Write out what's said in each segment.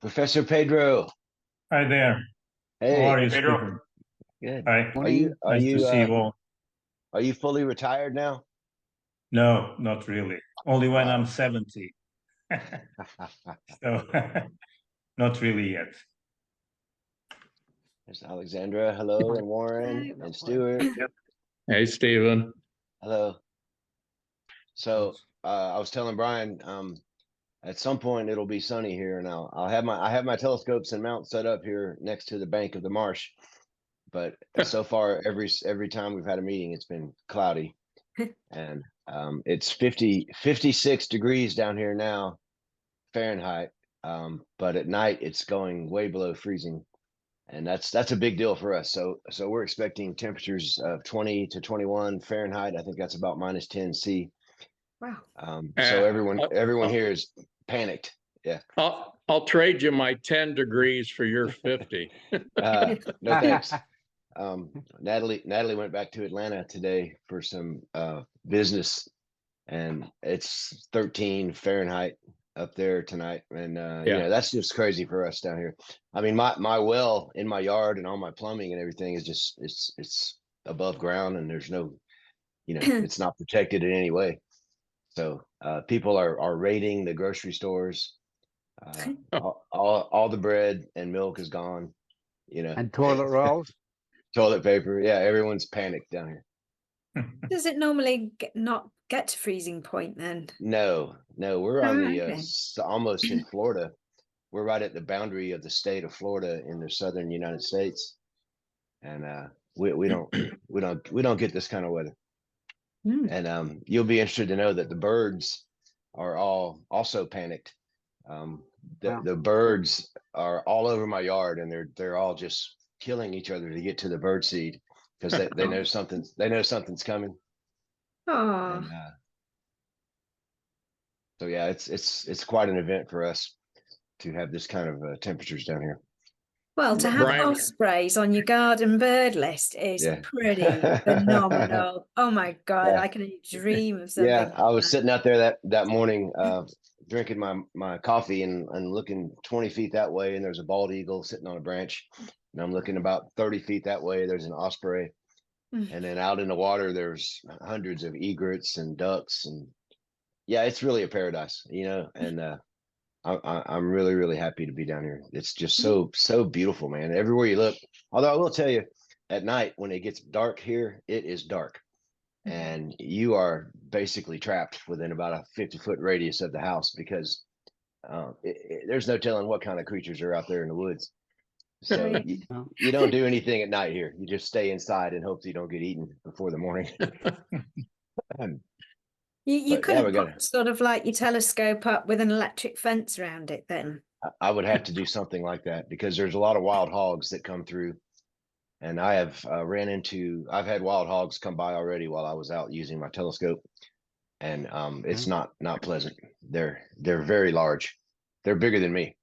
Professor Pedro. Hi there. How are Hey, you, Pedro. Stephen? good. Hi. Are you Morning. are Nice to you see uh you all. are you fully retired now? No, not really. Only when I'm Oh. 70. So not really yet. There's Alexandra, hello, and Warren and Stuart. Hey, Stephen. Hello. So Yes. I was telling Brian, at some point it'll be sunny here and I have my telescopes and mount set up here next to the bank of the marsh. But so far every time we've had a meeting, it's been cloudy. And it's 56 degrees down here now, Fahrenheit. But at night it's going way below freezing, and that's a big deal for us. So we're expecting temperatures of 20 to 21 Fahrenheit. I think that's about -10 C. Wow. So I'll, everyone I'll, here is panicked. Yeah. I'll trade you my 10 degrees for your 50. No thanks. Natalie went back to Atlanta today for some business, and it's 13 Fahrenheit up there tonight. And Yeah. that's just crazy for us down here. I mean, my well in my yard and all my plumbing and everything is just it's above ground, and there's no, it's not protected in any way. So people are raiding the grocery stores. All the bread and milk is gone. And toilet rolls. Toilet paper. Yeah, everyone's panicked down here. Does it normally not get to freezing point then? No, we're on the Okay. almost in Florida. We're right at the boundary of the state of Florida in the southern United States, and we don't get this kind of weather. Mm. And you'll be interested to know that the birds are all also panicked. The birds are all over my yard, and they're all just killing each other to get to the bird seed, because they know something's coming. Oh, And so yeah, it's quite an event for us to have this kind of temperatures down here. well, to have Brian, ospreys on your garden bird list is Yeah. pretty phenomenal. Oh my God, Yeah. I can only dream of Yeah, something I was like sitting out there that morning, drinking my coffee and looking 20 feet that way, and there's a bald eagle sitting on a branch, and I'm looking about 30 feet that way. There's an osprey, that. and then out in the water, there's hundreds of egrets and ducks, and yeah, it's really a paradise, And I'm really really happy to be down here. It's just so beautiful, man. Everywhere you look. Although I will tell you, at night when it gets dark here, it is dark, and you are basically trapped within about a 50-foot radius of the house, because there's no telling what kind of creatures are out there in the woods. So Right. you don't do anything at night here. You just stay inside and hope that you don't get eaten before the morning. You But could yeah, have put sort of like your telescope up with an electric fence around it then. I would have to do something like that, because there's a lot of wild hogs that come through, and I have I've had wild hogs come by already while I was out using my telescope, and it's not pleasant. They're very large. They're bigger than me.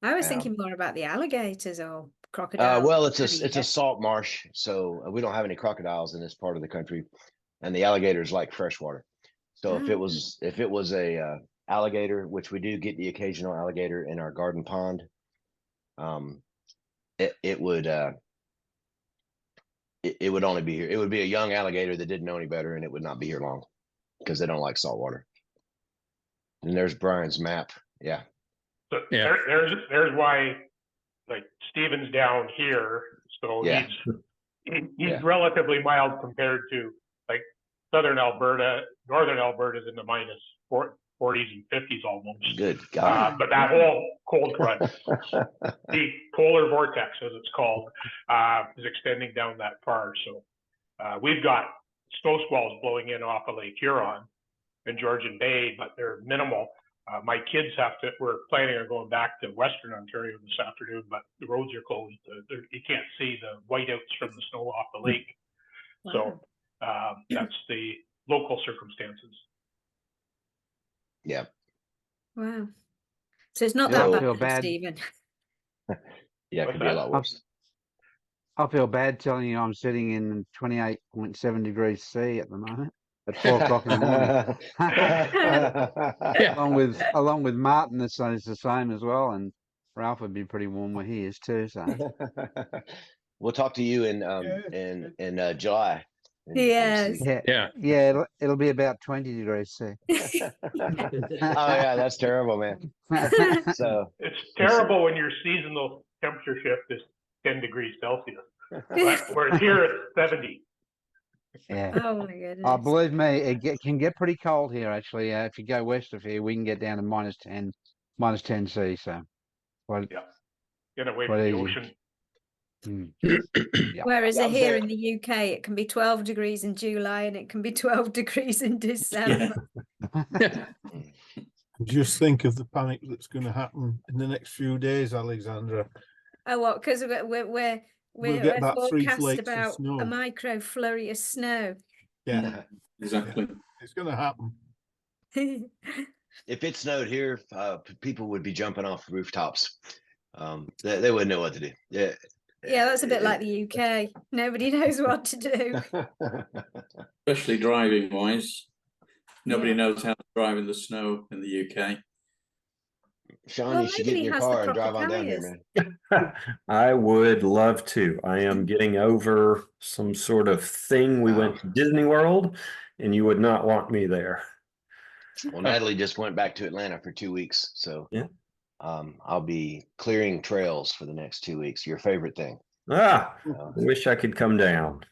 I was Um, thinking more about the alligators or crocodiles. well, it's a salt marsh, so we don't have any crocodiles in this part of the country, and the alligators like fresh water. So if it was a alligator, which we do get the occasional alligator in our garden pond, it would it would only be here. It would be a young alligator that didn't know any better, and it would not be here long, because they don't like salt water. And there's Brian's map. Yeah. So Yeah. there's why, like, Stephen's down here, so Yeah. he's relatively mild compared to like southern Alberta. Northern Alberta is in the minus 40s and 50s almost. Good God. But that whole cold front, the polar vortex, as it's called, is extending down that far. So we've got snow squalls blowing in off of Lake Huron and Georgian Bay, but they're minimal. My kids we're planning on going back to Western Ontario this afternoon, but the roads are closed. You can't see the whiteouts from the snow off the lake. Wow. So that's the local circumstances. Yeah. Wow. So it's not Yeah, that I feel bad, bad. Stephen. Yeah, it What's could be a that? lot worse. I feel bad telling you I'm sitting in 28.7 degrees C at the moment at 4 o'clock in the morning. Yeah. Along with Martin, it's the same as well. And Ralph would be pretty warm where he is too. So We'll talk to you in July. and Yes. see. yeah, it'll be about 20 degrees C. Oh yeah, that's terrible, man. So It's terrible when your seasonal temperature shift is 10 degrees Celsius. Whereas here it's 70. Yeah. Oh my goodness. Believe me, it can get pretty cold here. Actually, if you go west of here, we can get down to -10 C. So, quite, Get away quite from the easy. ocean. Yeah. Whereas Yeah, I was here there. in the UK, it can be 12 degrees in July and it can be 12 degrees in December. Just think of the panic that's going to happen in the next few days, Alexandra. Oh, what? Because we're get about 3 forecast flakes of about a snow. micro flurry of snow. Yeah, Exactly. it's going to happen. If it snowed here, people would be jumping off rooftops. They wouldn't know what to do. Yeah. Yeah, that's a bit like the UK. Nobody knows what to do. Especially driving wise. Nobody Yeah. knows how to drive in the snow in the UK. Sean, Well, you should get in nobody your has the car and proper drive on down here, tyres. man. I would love to. I am getting over some sort of thing. We went to Disney World, and you would not want me there. Well, Natalie just went back to Atlanta for 2 weeks, so Yeah. I'll be clearing trails for the next 2 weeks. Your favorite thing. I wish I could come down.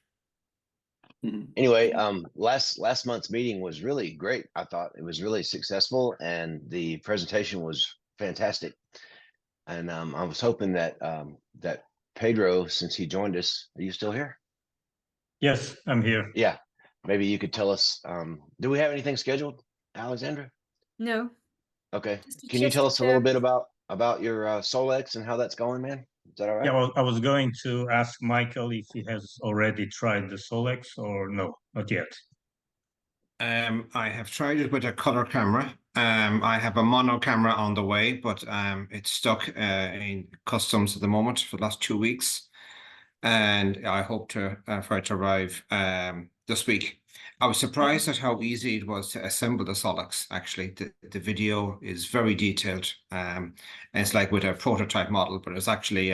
Anyway, last month's meeting was really great. I thought it was really successful, and the presentation was fantastic. And I was hoping that that Pedro, since he joined us, are you still here? Yes, I'm here. Yeah, maybe you could tell us. Do we have anything scheduled, Alexandra? No. Okay. Just a Can you tell chest us a little chat. bit about your Solex and how that's going, man? Is that all right? Yeah, well, I was going to ask Michael if he has already tried the Solex or no, not yet. I have tried it with a color camera. I have a mono camera on the way, but it's stuck in customs at the moment for the last 2 weeks, and I hope to for it to arrive this week. I was surprised at how easy it was to assemble the Solex. Actually, the video is very detailed, and it's like with a prototype model, but it's actually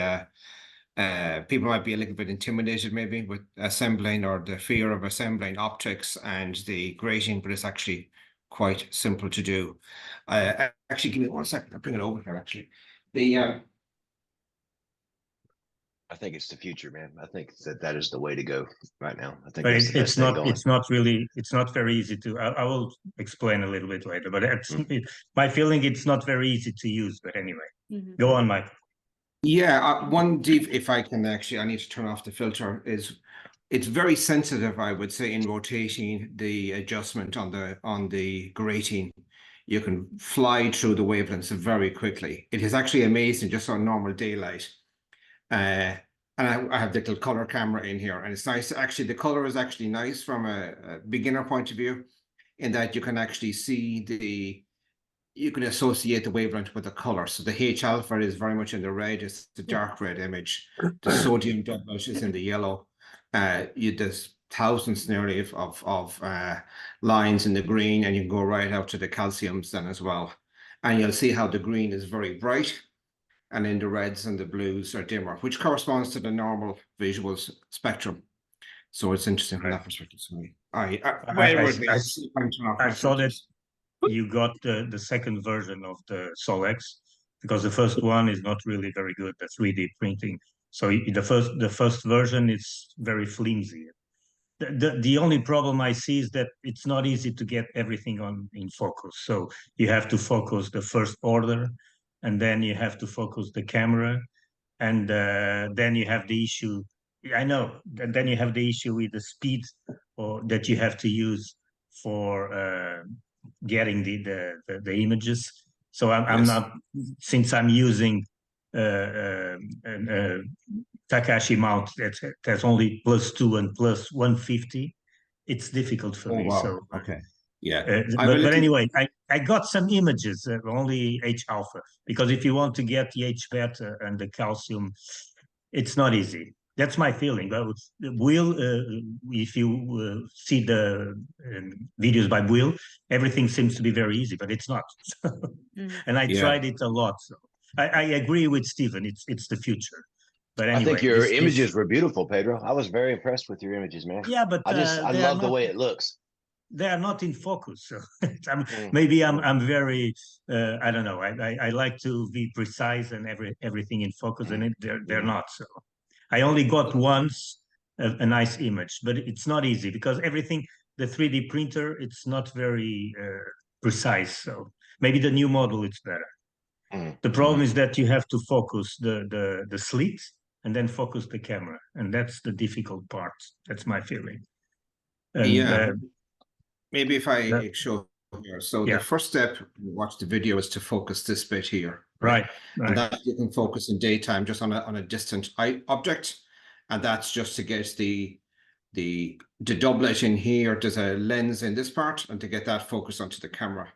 people might be a little bit intimidated maybe with assembling or the fear of assembling optics and the grating, but it's actually quite simple to do. Actually, give me 1 second. I'll bring it over here. Actually, I think it's the future, man. I think that is the way to go right now. I think But that's the best thing going. it's not very easy to. I will explain a little bit later. But my feeling, it's not very easy to use. But anyway, go on, Mike. Yeah, one deep, if I can actually, I need to turn off the filter, is it's very sensitive, I would say, in rotating the adjustment on the grating. You can fly through the wavelengths very quickly. It is actually amazing just on normal daylight. And I have the little color camera in here, and it's nice. Actually, the color is actually nice from a beginner point of view, in that you can actually see you can associate the wavelength with the color. So the H alpha is very much in the red. It's the dark red image. The sodium doublet is in the yellow. There's thousands nearly of lines in the green, and you can go right out to the calciums then as well. And you'll see how the green is very bright, and then the reds and the blues are dimmer, which corresponds to the normal visual spectrum. So it's interesting from that perspective. I saw that you got the second version of the Solex, because the first one is not really very good. That's 3D printing. So the first version is very flimsy. The only problem I see is that it's not easy to get everything in focus. So you have to focus the first order, and then you have to focus the camera, and then you have the issue. I know. And then you have the issue with the speed that you have to use for getting the images. So I'm not, since I'm using Takashi mount that's only +2 and +150. It's difficult for me. Wow. So okay, yeah. but anyway, I got some images, only H alpha, because if you want to get the H beta and the calcium, it's not easy. That's my feeling. But Will, if you see the videos by Will, everything seems to be very easy, but it's not. And I tried it a lot. So I agree with Stephen. It's the future. But anyway, I think your this- images were beautiful, Pedro. I was very impressed with your images, man. yeah, but I they are love the not, way it looks. they are not in focus. So Mm, maybe I'm mm, very I don't know. I like to be precise and everything in focus, and they're mm. not. So I only got once a nice image, but it's not easy because everything, the 3D printer, it's not very precise. So maybe the new model it's better. The problem is that you have to focus the slit and then focus the camera, and that's the difficult part. That's my feeling. And Yeah. Maybe if I that- show here. So Yeah. the first step, you watch the video, is to focus this bit here. right, And right, that you can focus in daytime just on a distant object. And that's just to get the doublet in here. There's a lens in this part, and to get that focused onto the camera.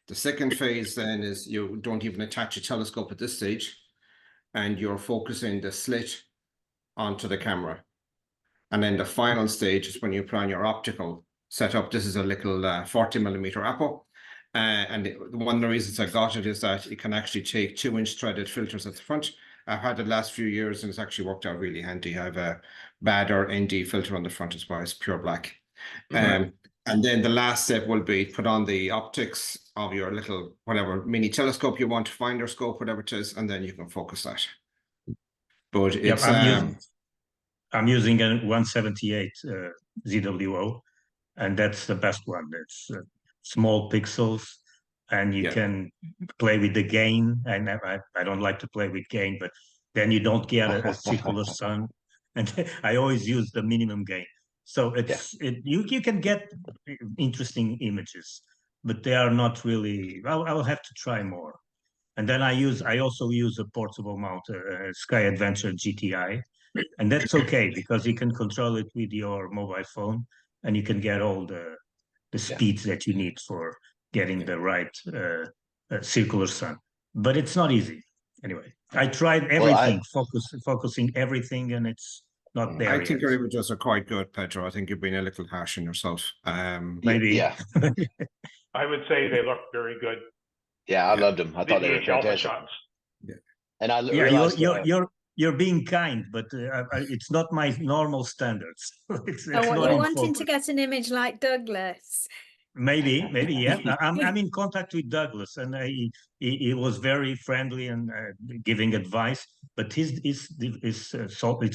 The second phase then is you don't even attach a telescope at this stage, and you're focusing the slit onto the camera. And then the final stage is when you put on your optical setup. This is a little 40mm Apo. And one of the reasons I got it is that it can actually take 2-inch threaded filters at the front. I've had it the last few years and it's actually worked out really handy. I have a Bader ND filter on the front as well. It's pure black. And then the last step will be put on the optics of your little, whatever, mini telescope you want, finder scope, whatever it is, and then you can focus that. But it's... I'm using a 178 ZWO, and that's the best one. It's small pixels, and you can play with the gain. I don't like to play with gain, but then you don't get a circular sun. And I always use the minimum gain. So you can get interesting images, but they are not really. I'll have to try more. And then I also use a portable mount, Sky Adventure GTI. And that's okay because you can control it with your mobile phone, and you can get all the speeds that you need for getting the right circular sun. But it's not easy. Anyway, I tried everything, focusing everything, and it's not there I yet. think your images are quite good, Pedro. I think you've been a little harsh on yourself. Maybe. Yeah. I would say they look very good. Yeah, I loved them. I thought they were VH alpha fantastic. shots. And I realized you're being kind, but it's not my normal standards. it's So not what, in you're wanting focus. to get an image like Douglas? Maybe, yeah. I'm in contact with Douglas, and he was very friendly and giving advice. But it's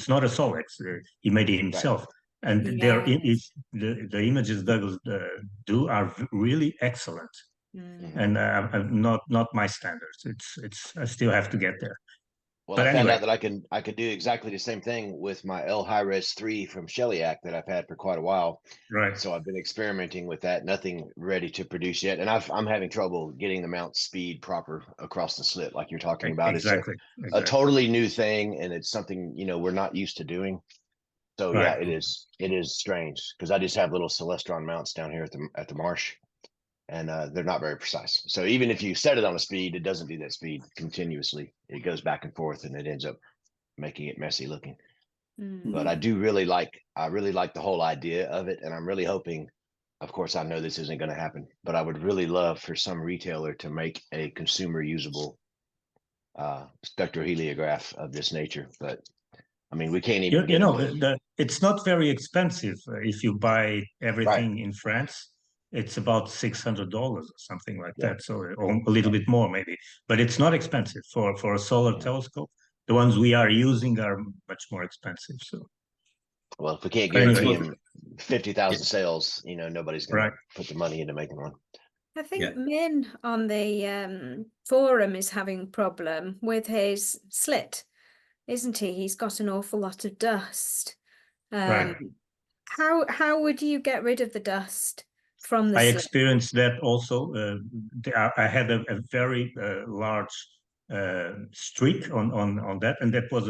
not a Solex. He made it himself, and the images Douglas do are really excellent. And not my standards. It's I still have to get there. Well, but I found anyway. out that I could do exactly the same thing with my L Hi-Res 3 from Shellyak that I've had for quite a while. Right. So I've been experimenting with that. Nothing ready to produce yet, and I'm having trouble getting the mount speed proper across the slit, like you're talking about. Exactly. It's a totally new thing, and it's something we're not used to doing. So yeah, it is strange because I just have little Celestron mounts down here at the marsh. And they're not very precise. So even if you set it on a speed, it doesn't do that speed continuously. It goes back and forth, and it ends up making it messy looking. But I really like the whole idea of it, and I'm really hoping. Of course, I know this isn't going to happen, but I would really love for some retailer to make a consumer usable spectroheliograph of this nature. But I mean, we can't even. It's not very expensive if you buy everything in France. It's about $600 or something like that. So a little bit more maybe, but it's not expensive for a solar telescope. The ones we are using are much more expensive. So, well, if we can't guarantee him 50,000 sales, nobody's going to put the money into making one. I think Min on the forum is having a problem with his slit, isn't he? He's got an awful lot of dust. How would you get rid of the dust from the I slit? experienced that also. I had a very large streak on that, and that was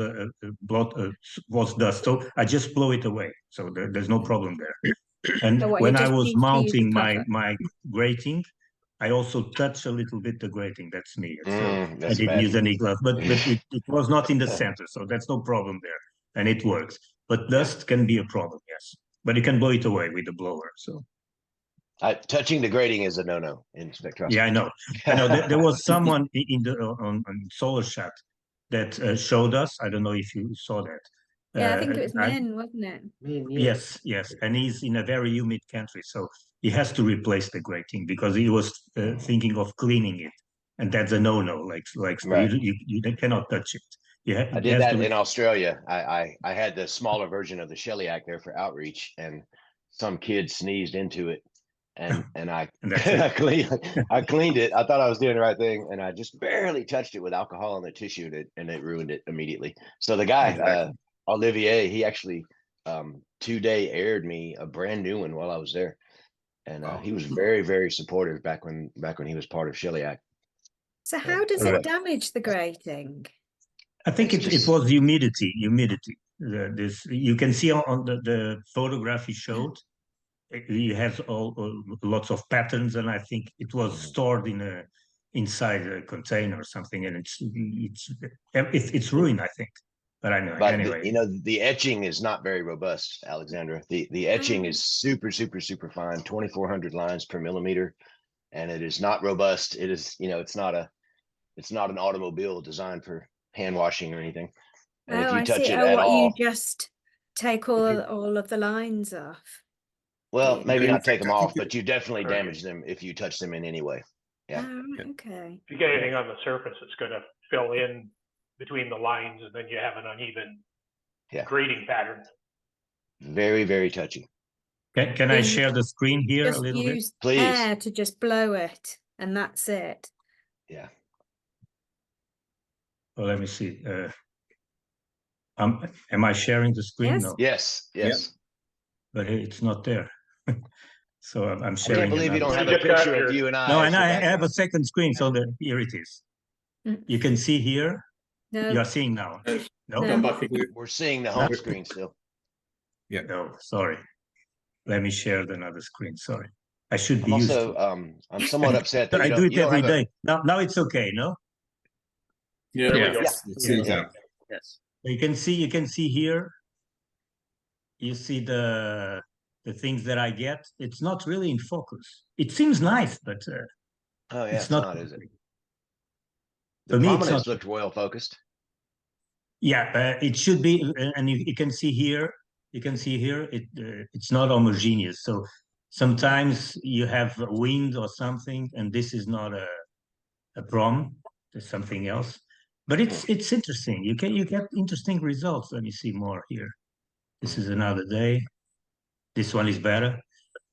was dust. So I just blow it away. So there's no problem there. And So when I was mounting my grating, I also touched a little bit the grating. That's me. So I didn't use any glove, but it was not in the center, so that's no problem there, and it works. But dust can be a problem, yes. But you can blow it away with the blower. So Touching the grating is a no-no in spectroscopy. Yeah, I know. I know. There was someone in the on Solarchat that showed us. I don't know if you saw that. Yeah, I think it was Min, wasn't it? Yes, yes, and he's in a very humid country, so he has to replace the grating because he was thinking of cleaning it, and that's a no-no. Like Right. you cannot touch it. I did that in Australia. I had the smaller version of the Shellyak there for outreach, and some kid sneezed into it, and I And that's it. I cleaned it. I thought I was doing the right thing, and I just barely touched it with alcohol on the tissue, and it ruined it immediately. So the guy, Exactly. Olivier, he actually 2-day aired me a brand new one while I was there, and he was very, very supportive back when he was part of Shellyak. So how does it damage the grating? I think it was humidity. This you can see on the photograph he showed. He has lots of patterns, and I think it was stored inside a container or something, and it's ruined, I think. But I know anyway. The etching is not very robust, Alexandra. The etching is super, super, super fine, 2,400 lines per millimeter, and it is not robust. It is, it's not an automobile designed for hand washing or anything. And if you touch it at all, you just take all of the lines off. Well, maybe not take them off, but you definitely damage them if you touch them in any way. Yeah. Okay. If you get anything on the surface, it's going to fill in between the lines, and then you have an uneven grading pattern. Very, very touchy. Can I share the screen here a little bit? Please. Air to just blow it, and that's it. Yeah. Well, let me see. Am I sharing the screen? Yes. No. Yes. Yes. But it's not there. So I'm sharing. I can't believe you don't have a picture of you and I. No, and I have a second screen, so here it is. You can see here. No. You are seeing now. No. We're seeing the home screen still. Yeah. No, sorry. Let me share another screen. Sorry. I should be I'm used also, to I'm somewhat upset that I do it every day. Now it's okay, no? Yeah. Yes. Yes. You can see here. You see the things that I get. It's not really in focus. It seems nice, but it's not, is it? The prominence looked well focused. Yeah, it should be, and you can see here. You can see here it's not homogeneous. So sometimes you have wind or something, and this is not a problem. There's something else. But it's interesting. You get interesting results. Let me see more here. This is another day. This one is better.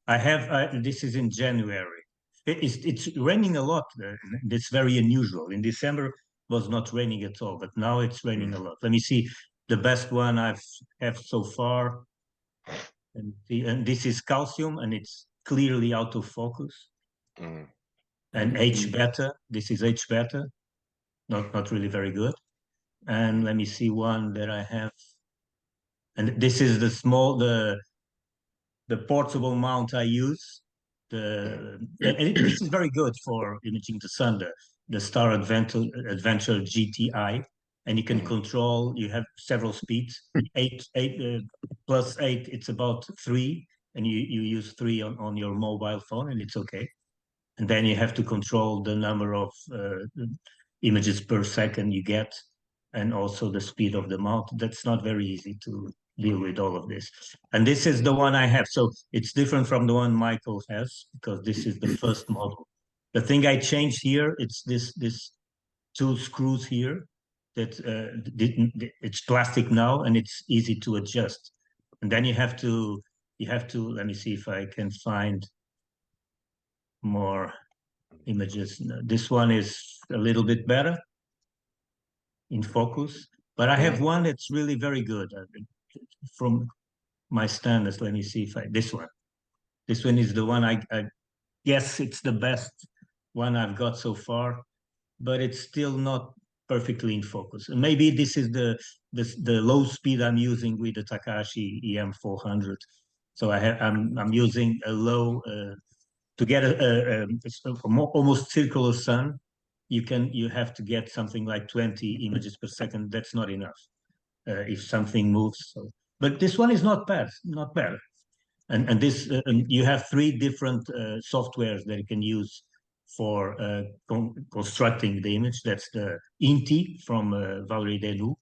I have this is in January. It's raining a lot. It's very unusual. In December was not raining at all, but now it's raining a lot. Let me see the best one I've have so far. And this is calcium, and it's clearly out of focus. And H beta. This is H beta. Not really very good. And let me see one that I have. And this is the portable mount I use. This is very good for imaging the sun. The Star Adventure GTI, and you can control. You have several speeds. 8 plus 8. It's about 3, and you use 3 on your mobile phone, and it's okay. And then you have to control the number of images per second you get, and also the speed of the mount. That's not very easy to deal with all of this. And this is the one I have. So it's different from the one Michael has, because this is the first model. The thing I changed here, it's this 2 screws here that it's plastic now, and it's easy to adjust. And then you have to, let me see if I can find more images. This one is a little bit better in focus, but I have one that's really very good from my standards. Let me see if this one is the one I guess it's the best one I've got so far, but it's still not perfectly in focus. And maybe this is the low speed I'm using with the Takahashi EM400. So I'm using a low to get a almost circular sun. You have to get something like 20 images per second. That's not enough if something moves. So, but this one is not bad, And this you have three different softwares that you can use for constructing the image. That's the INTI from Valérie Denou,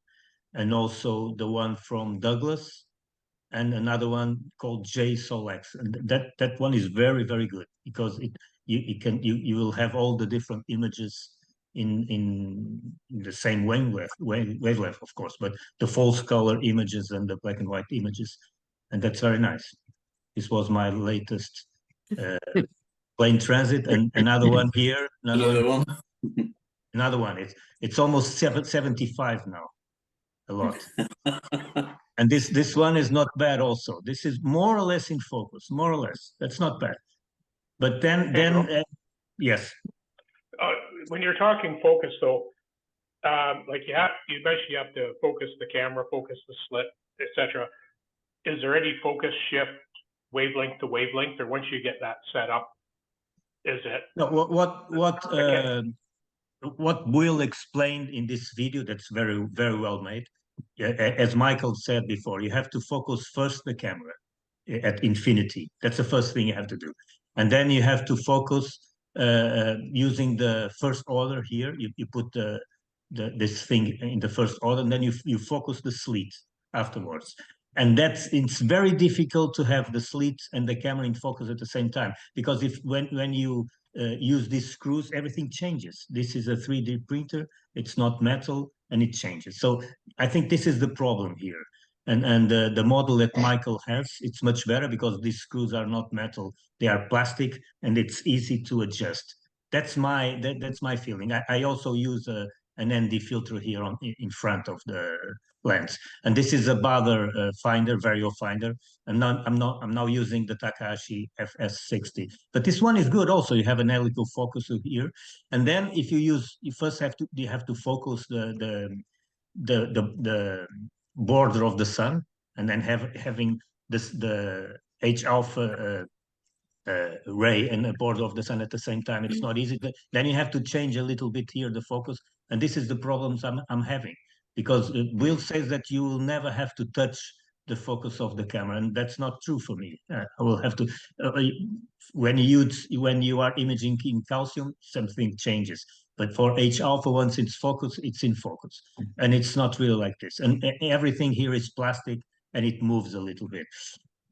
and also the one from Douglas, and another one called JSOLX. And that one is very, very good, because you will have all the different images in the same wavelength, of course, but the false color images and the black and white images, and that's very nice. This was my latest plane transit, and another one here, Another one. another one. It's almost 75 now, a lot. And this one is not bad also. This is more or less in focus, more or less. That's not bad. But then yes. When you're talking focus, though, like you mentioned, you have to focus the camera, focus the slit, etc. Is there any focus shift wavelength to wavelength, or once you get that set up, is it? No, what Will explained in this video, that's very, very well made. As Michael said before, you have to focus first the camera at infinity. That's the first thing you have to do. And then you have to focus using the first order here. You put this thing in the first order, and then you focus the slit afterwards. And it's very difficult to have the slit and the camera in focus at the same time, because when you use these screws, everything changes. This is a 3D printer, it's not metal, and it changes. So I think this is the problem here. And the model that Michael has, it's much better, because these screws are not metal, they are plastic, and it's easy to adjust. That's my feeling. I also use an ND filter here in front of the lens, and this is a Baader finder, vario finder, and I'm now using the Takahashi FS60. But this one is good also. You have an helical focuser here, and then if you first have to focus the border of the sun, and then having the H alpha ray and a border of the sun at the same time. It's not easy. Then you have to change a little bit here the focus, and this is the problems I'm having, because Will says that you will never have to touch the focus of the camera, and that's not true for me. I will have to. When you are imaging in calcium, something changes. But for H alpha, once it's in focus, and it's not really like this. And everything here is plastic, and it moves a little bit.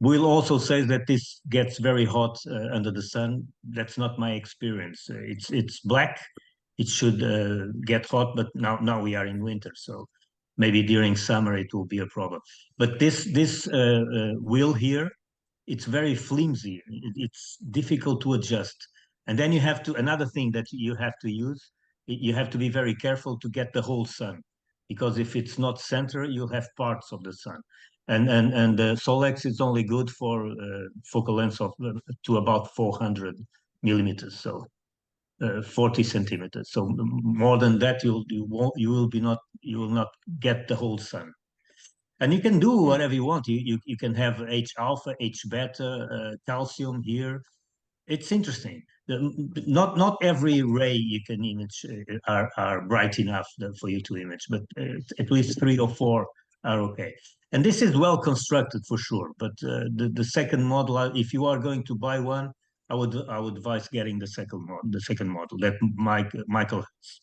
Will also says that this gets very hot under the sun. That's not my experience. It's black. It should get hot, but now we are in winter, so maybe during summer it will be a problem. But this wheel here, it's very flimsy. It's difficult to adjust. And then you have to, another thing that you have to use, you have to be very careful to get the whole sun, because if it's not center, you'll have parts of the sun. And the Solex is only good for focal length of to about 400 millimeters, so 40 centimeters. So more than that, you will not get the whole sun. And you can do whatever you want. You can have H alpha, H beta, calcium here. It's interesting. Not every ray you can image are bright enough for you to image, but at least 3 or 4 are okay. And this is well constructed for sure. But the second model, if you are going to buy one, I would advise getting the second model that Michael has.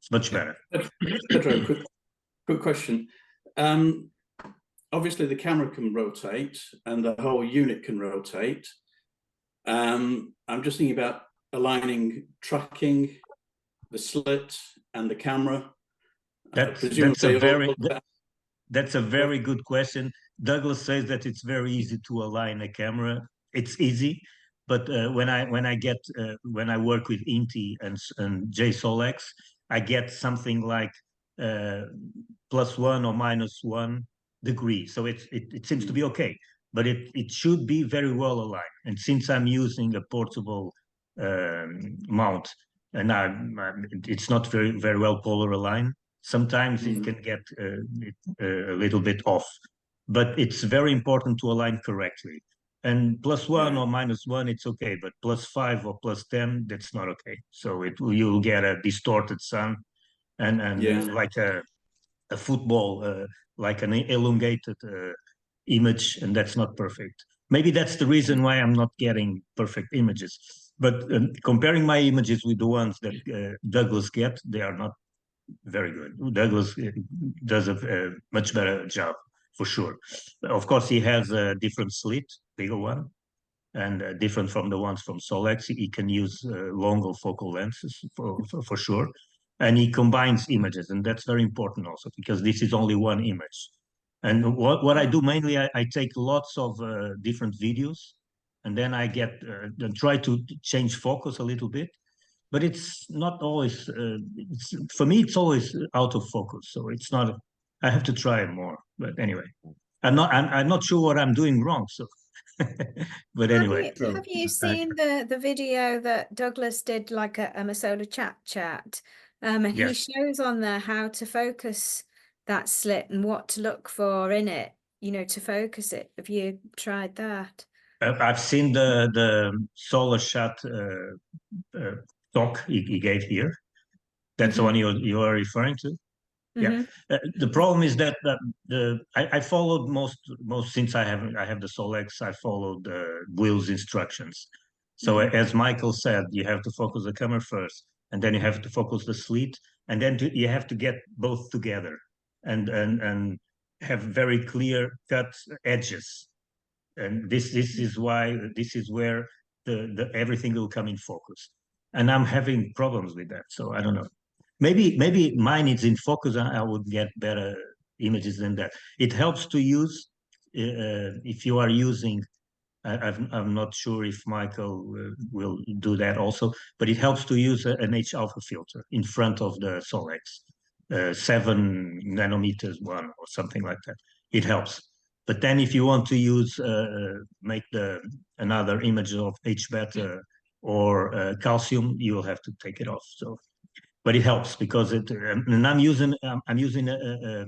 It's much better. Pedro, quick question. Obviously, the camera can rotate and the whole unit can rotate. I'm just thinking about aligning tracking, the slit, and the camera. That's a very good question. Douglas says that it's very easy to align a camera. It's easy, but when I work with INTI and JSOLX, I get something like +1 or -1 degree. So it seems to be okay, but it should be very well aligned. And since I'm using a portable mount, and it's not very well polar aligned, sometimes it can get a little bit off. But it's very important to align correctly. And +1 or -1, it's okay, but +5 or +10, that's not okay. So you'll get a distorted sun, and like a football, like an elongated image, and that's not perfect. maybe that's the reason why I'm not getting perfect images. But comparing my images with the ones that Douglas get, they are not very good. Douglas does a much better job, for sure. Of course, he has a different slit, bigger one, and different from the ones from Solex. He can use longer focal lenses for sure. And he combines images, and that's very important also, because this is only one image. And what I do mainly, I take lots of different videos, and then I then try to change focus a little bit. But it's not always. For me, it's always out of focus. So it's not. I have to try more. But anyway, I'm not sure what I'm doing wrong. So, but anyway. Have you seen the video that Douglas did, like a solar chat? And he Yes. shows on there how to focus that slit and what to look for in it, you know, to focus it. Have you tried that? I've seen the Solarchat talk he gave here. That's the one you are referring to. Yeah. The problem is that I followed most since I have the Solex, I followed Will's instructions. So as Michael said, you have to focus the camera first, and then you have to focus the slit, and then you have to get both together and have very clear cut edges. And this is where the everything will come in focus. And I'm having problems with that. So I don't know. Maybe mine is in focus and I would get better images than that. It helps to use if you are using. I'm not sure if Michael will do that also, but it helps to use an H alpha filter in front of the Solex, 7 nanometers one or something like that. It helps. But then if you want to use make another image of H beta or calcium, you will have to take it off. So, but it helps because and I'm using a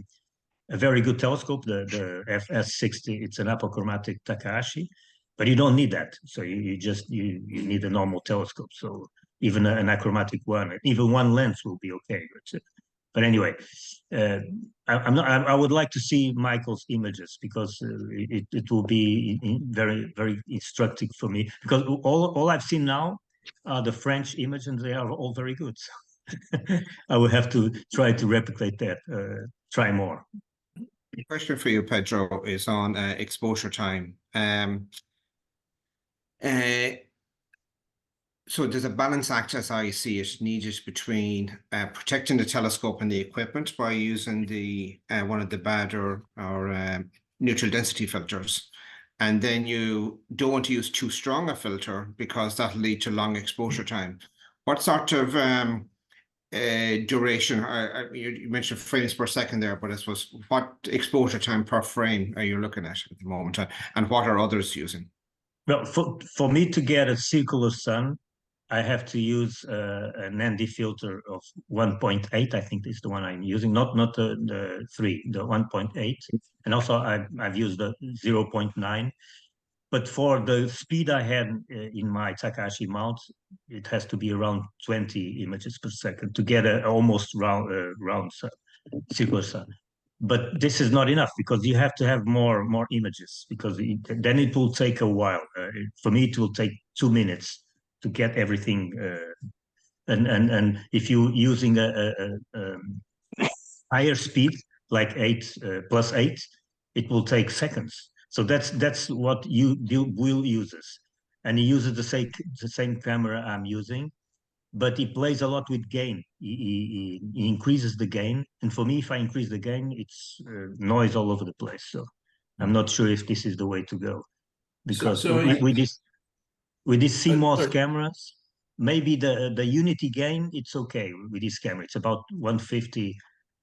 very good telescope, the FS60. It's an apochromatic Takahashi, but you don't need that. So you need a normal telescope. So even an achromatic one, even one lens will be okay. But anyway, I would like to see Michael's images because it will be very, very instructive for me, because all I've seen now are the French images, and they are all very good. So I will have to try to replicate that, try more. The question for you, Pedro, is on exposure time. So there's a balance act, as I see it, needed between protecting the telescope and the equipment by using the one of the bad or neutral density filters. And then you don't want to use too strong a filter because that'll lead to long exposure time. What sort of duration, you mentioned frames per second there, but I suppose what exposure time per frame are you looking at the moment, and what are others using? Well, for me to get a circular sun, I have to use an ND filter of 1.8. I think is the one I'm using, not the 3, the 1.8. And also I've used the 0.9. But for the speed I had in my Takahashi mount, it has to be around 20 images per second to get an almost round sun, circular sun. But this is not enough because you have to have more images, because then it will take a while. For me, it will take 2 minutes to get everything. And if you're using a higher speed, like 8 plus 8, it will take seconds. So that's what Will uses, and he uses the same camera I'm using, but he plays a lot with gain. He increases the gain, and for me, if I increase the gain, it's noise all over the place. So I'm not sure if this is the way to go, because with these CMOS cameras, maybe the unity gain, it's okay with this camera. It's about 150.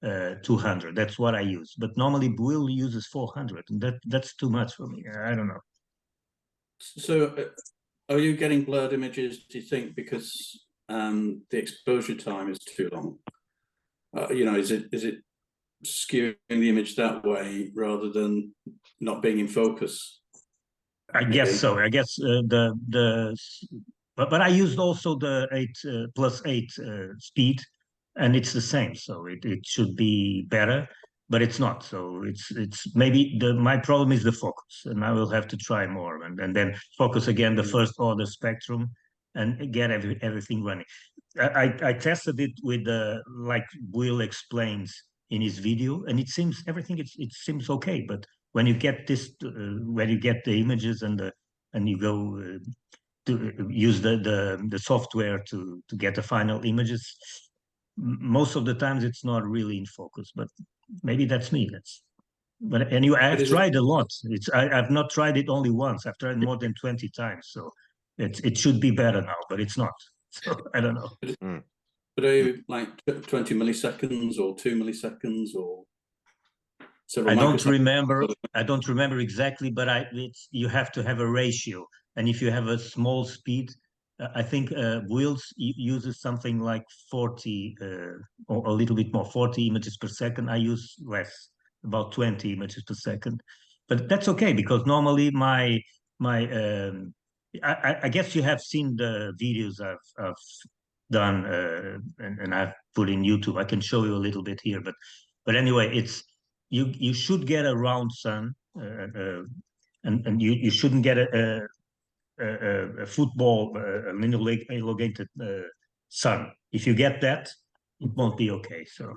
200. That's what I use. But normally Will uses 400, and that's too much for me. I don't know. So, are you getting blurred images, do you think, because the exposure time is too long? Is it skewing the image that way rather than not being in focus? I guess so. I guess but I used also the 8 plus 8 speed, and it's the same. So it should be better. but it's not. So it's maybe my problem is the focus, and I will have to try more and then focus again the first order spectrum and get everything running. I tested it with like Will explains in his video, and it seems everything it seems okay. But when you get this, when you get the images and you go to use the software to get the final images, most of the times it's not really in focus. But maybe that's me. But anyway, I've tried a lot. I've not tried it only once. I've tried more than 20 times. So it should be better now, but it's not. So I don't know. But are you like 20 milliseconds or 2 milliseconds or several? I don't remember exactly, but you have to have a ratio. And if you have a small speed, I think Wills uses something like 40 or a little bit more, 40 images per second. I use less, about 20 images per second. But that's okay, because normally I guess you have seen the videos I've done and I've put in YouTube. I can show you a little bit here, but anyway, it's you should get a round sun, and you shouldn't get a football, an elongated sun. If you get that, it won't be okay. So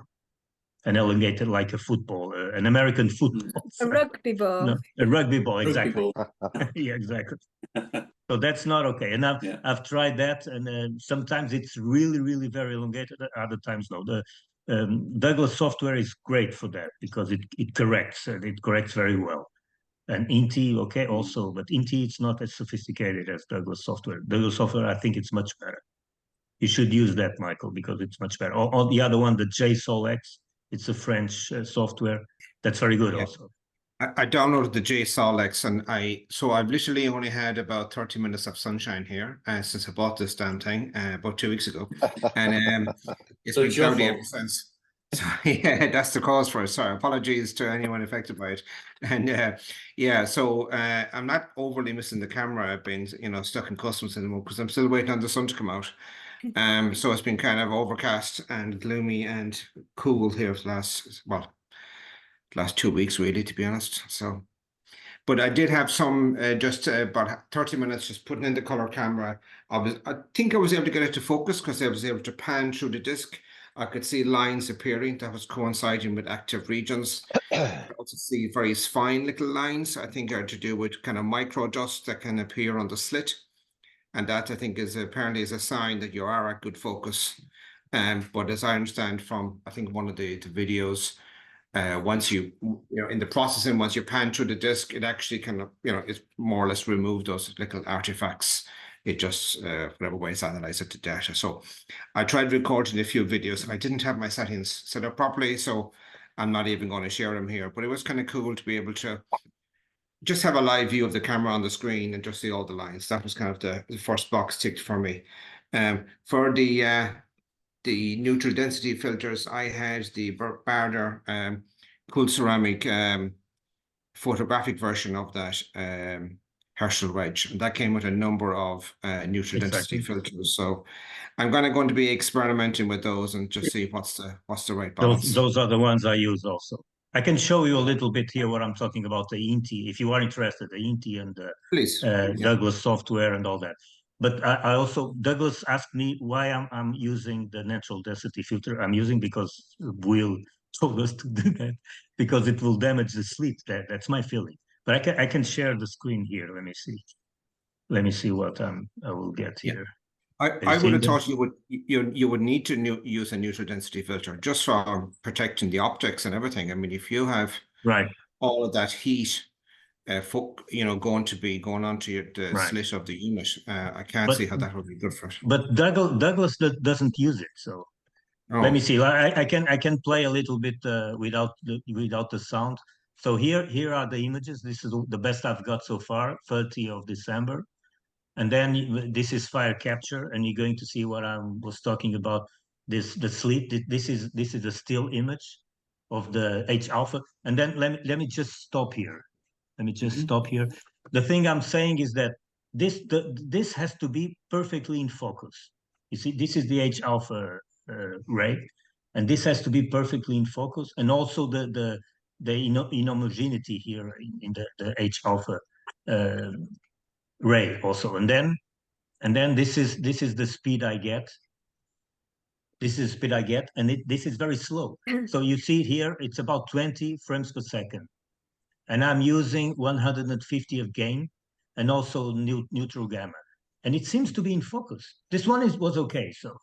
an elongated like a football, an American football. A rugby ball. No, a rugby ball, exactly. Rugby ball. Yeah, exactly. So that's not okay. And I've tried that, and sometimes it's really, really very elongated. Other times, no. The Douglas software is great for that because it corrects, and it corrects very well. And Inti, okay, also, but Inti it's not as sophisticated as Douglas software. Douglas software, I think it's much better. You should use that, Michael, because it's much better. Or the other one, the JSolX, it's a French software. That's very good also. I downloaded the JSolX, and I've literally only had about 30 minutes of sunshine here since I bought this damn thing about 2 weeks ago, and it's been cloudy ever since. So yeah, that's the cause for it. Sorry, apologies to anyone affected by it. And yeah, so I'm not overly missing the camera. I've been stuck in customs anymore because I'm still waiting on the sun to come out. So it's been kind of overcast and gloomy and cool here for the last 2 weeks, really, to be honest. So, but I did have some just about 30 minutes just putting in the color camera. I think I was able to get it to focus because I was able to pan through the disc. I could see lines appearing that was coinciding with active regions. I could also see very fine little lines. I think are to do with kind of micro dust that can appear on the slit. And that I think is apparently is a sign that you are at good focus. But as I understand from, I think one of the videos, once you in the processing, once you pan through the disk, it actually kind of it's more or less removed those little artifacts. It just whatever way it's analyzed the data. So I tried recording a few videos. I didn't have my settings set up properly, so I'm not even going to share them here. But it was kind of cool to be able to just have a live view of the camera on the screen and just see all the lines. That was kind of the first box ticked for me. For the neutral density filters, I had the Barder cool ceramic photographic version of that Herschel wedge, and that came with a number of neutral density filters. So I'm going to be experimenting with those and just see what's the right balance. Those are the ones I use also. I can show you a little bit here what I'm talking about, the Inti, if you are interested, the Inti and the Douglas software and all that. But I also, Douglas asked me why I'm using the natural density filter. I'm using because Will told us to do that, because it will damage the slit. That's my feeling. But I can share the screen here. Let me see. Let me see what I will get here. I would have thought you would need to use a neutral density filter just for protecting the optics and everything. I mean, if you have all of that heat, going onto the slit of the unit, I can't see how that would be good for it. But Douglas doesn't use it, so let me see. I can play a little bit without the sound. So here are the images. This is the best I've got so far, 30 of December. And then this is fire capture, and you're going to see what I was talking about. The slit. This is a still image of the H alpha. And then let me just stop here. Let me just stop here. The thing I'm saying is that this has to be perfectly in focus. You see, this is the H alpha ray, And this has to be perfectly in focus, and also the inhomogeneity here in the H alpha ray also. And then this is the speed I get. This is the speed I get, and this is very slow. So you see here, it's about 20 frames per second. And I'm using 150 of gain and also neutral gamma. And it seems to be in focus. This one was okay, so.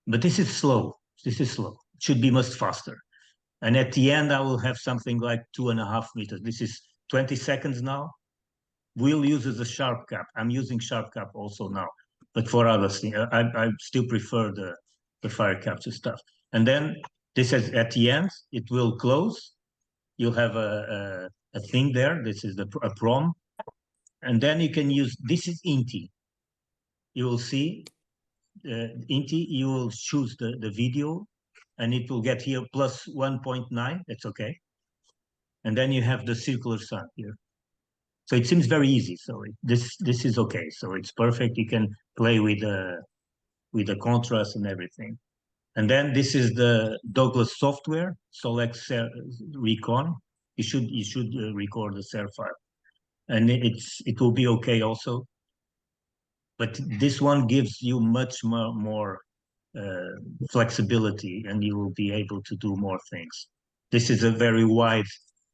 But this is slow. This is slow. It should be much faster. And at the end, I will have something like 2.5 meters. This is 20 seconds now. Will uses a sharp cap. I'm using sharp cap also now, but for other things, I still prefer the fire capture stuff. And then this is at the end, it will close. You'll have a thing there. This is a prom. And then you can use, this is INTI. You will see INTI, you will choose the video and it will get here plus 1.9. That's okay. And then you have the circular sun here. So it seems very easy. So this is okay. So it's perfect. You can play with the contrast and everything. And then this is the Douglas software, Solex Recon. You should record the SER file, and it will be okay also. But this one gives you much more flexibility, and you will be able to do more things. This is a very wide,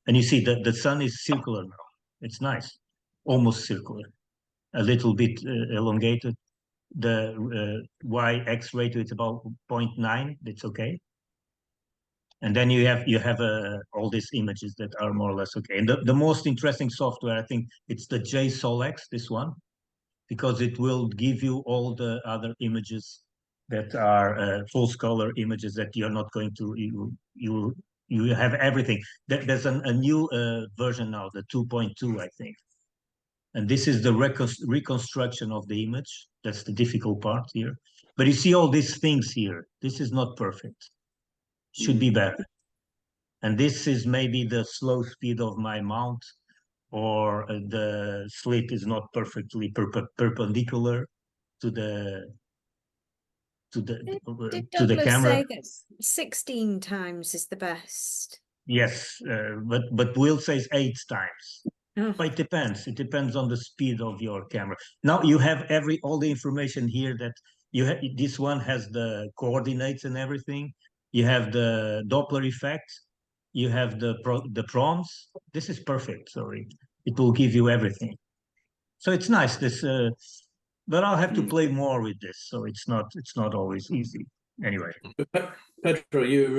and you see that the sun is circular now. It's nice, almost circular, a little bit elongated. The Y-X ratio is about 0.9. That's okay. And then you have all these images that are more or less okay. And the most interesting software, I think, it's the JSOLX, this one, because it will give you all the other images that are full color images that you're not going to you have everything. There's a new version now, the 2.2, I think. And this is the reconstruction of the image. That's the difficult part here. But you see all these things here. This is not perfect. Should be better. And this is maybe the slow speed of my mount, or the slit is not perfectly perpendicular to the Did to the Douglas camera. say that 16 times is the best? Yes, but Will says 8 times. Oh. But it depends. It depends on the speed of your camera. Now you have all the information here that you have. This one has the coordinates and everything. You have the Doppler effect. You have the proms. This is perfect. So it will give you everything. So it's nice. This, but I'll have to play more with this. So it's not always easy. Anyway. Pedro, your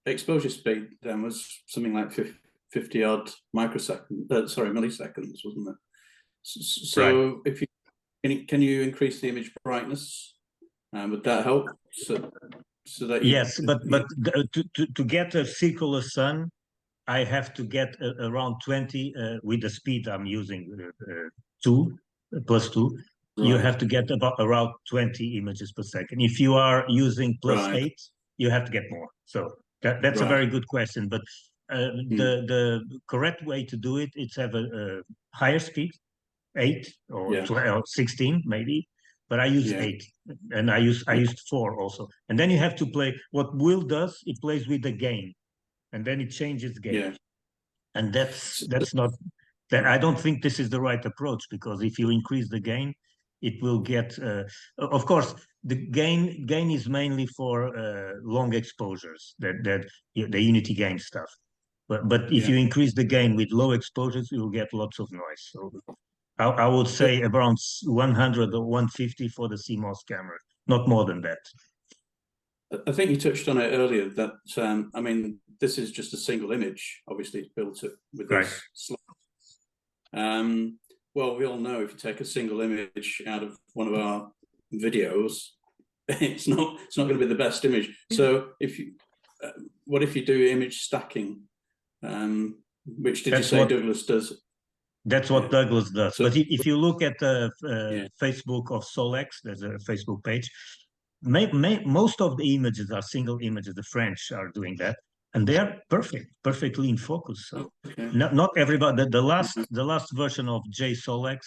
exposure speed then was something like 50 odd milliseconds, wasn't it? So right. if you can you increase the image brightness? Would that help? So that yes, but to get a circular sun, I have to get around 20 with the speed I'm using, 2 plus 2. Right. You have to get around 20 images per second. If you are using plus 8, you have to get more. So that's a very good question. But the correct way to do it is have a higher speed, 8 or 12, 16 maybe. But I use 8, and I used 4 also. And then you have to play. What Will does, it plays with the gain, and then it changes gain. Yeah. And that's not that. I don't think this is the right approach, because if you increase the gain, it will get. Of course, the gain is mainly for long exposures. The unity gain stuff. But if you increase the gain with low exposures, you'll get lots of noise. So I would say around 100 or 150 for the CMOS camera, not more than that. I think you touched on it earlier that, I mean, this is just a single image. Obviously, it's built up with these slides. Well, we all know if you take a single image out of one of our videos, it's not going to be the best image. So what if you do image stacking, which did you say Douglas does? That's what Douglas does. So, but if you look at the Facebook of Solex, there's a Facebook page. Most of the images are single images. The French are doing that, and they are perfectly in focus. So not everybody. The last version of JSOLX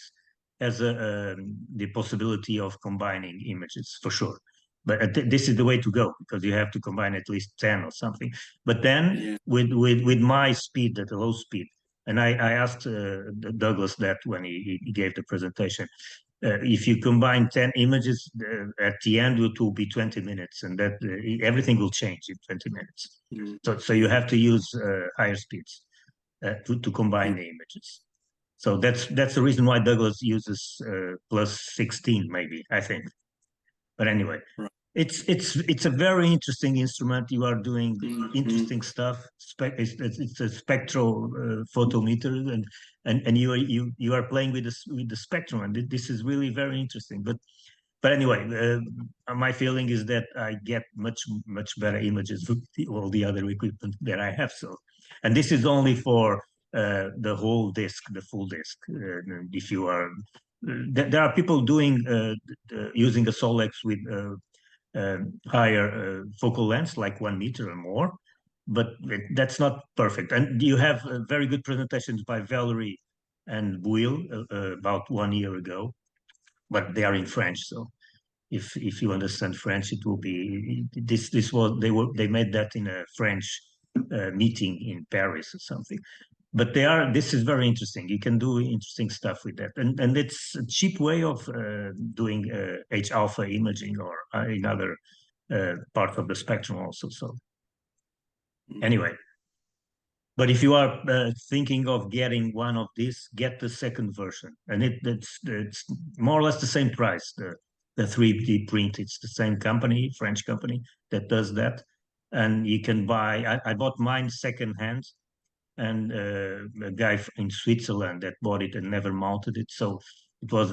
has the possibility of combining images for sure. But this is the way to go, because you have to combine at least 10 or something. But then Yeah. with my speed, at a low speed, and I asked Douglas that when he gave the presentation, if you combine 10 images, at the end it will be 20 minutes, and that everything will change in 20 minutes. So you have to use higher speeds to combine the images. So that's the reason why Douglas uses plus 16, maybe, I think. But anyway, Right. it's a very interesting instrument. You are doing interesting stuff. It's a spectral photometer, and you are playing with the spectrum, and this is really very interesting. But anyway, my feeling is that I get much better images with all the other equipment that I have. So, and this is only for the whole disk, the full disk. If you are, there are people doing using a Solex with higher focal lengths, like 1 meter or more, but that's not perfect. And you have very good presentations by Valerie and Will about 1 year ago, but they are in French. So if you understand French, it will be this was they made that in a French meeting in Paris or something. But this is very interesting. You can do interesting stuff with that, and it's a cheap way of doing H alpha imaging or in other parts of the spectrum also. So anyway, but if you are thinking of getting one of these, get the second version, and it's more or less the same price. The 3D print, it's the same company, French company, that does that, and you can buy. I bought mine secondhand, and a guy in Switzerland that bought it and never mounted it, so it was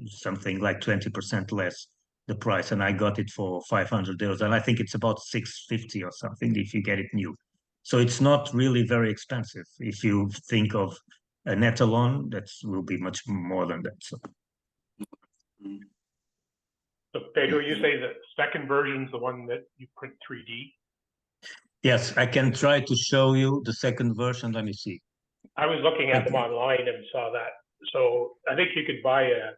something like 20% less the price, and I got it for €500, and I think it's about 650 or something if you get it new. So it's not really very expensive. If you think of a Netalon, that will be much more than that. So Pedro, you say the second version is the one that you print 3D? yes, I can try to show you the second version. Let me see. I was looking at them online and saw that. So I think you could buy a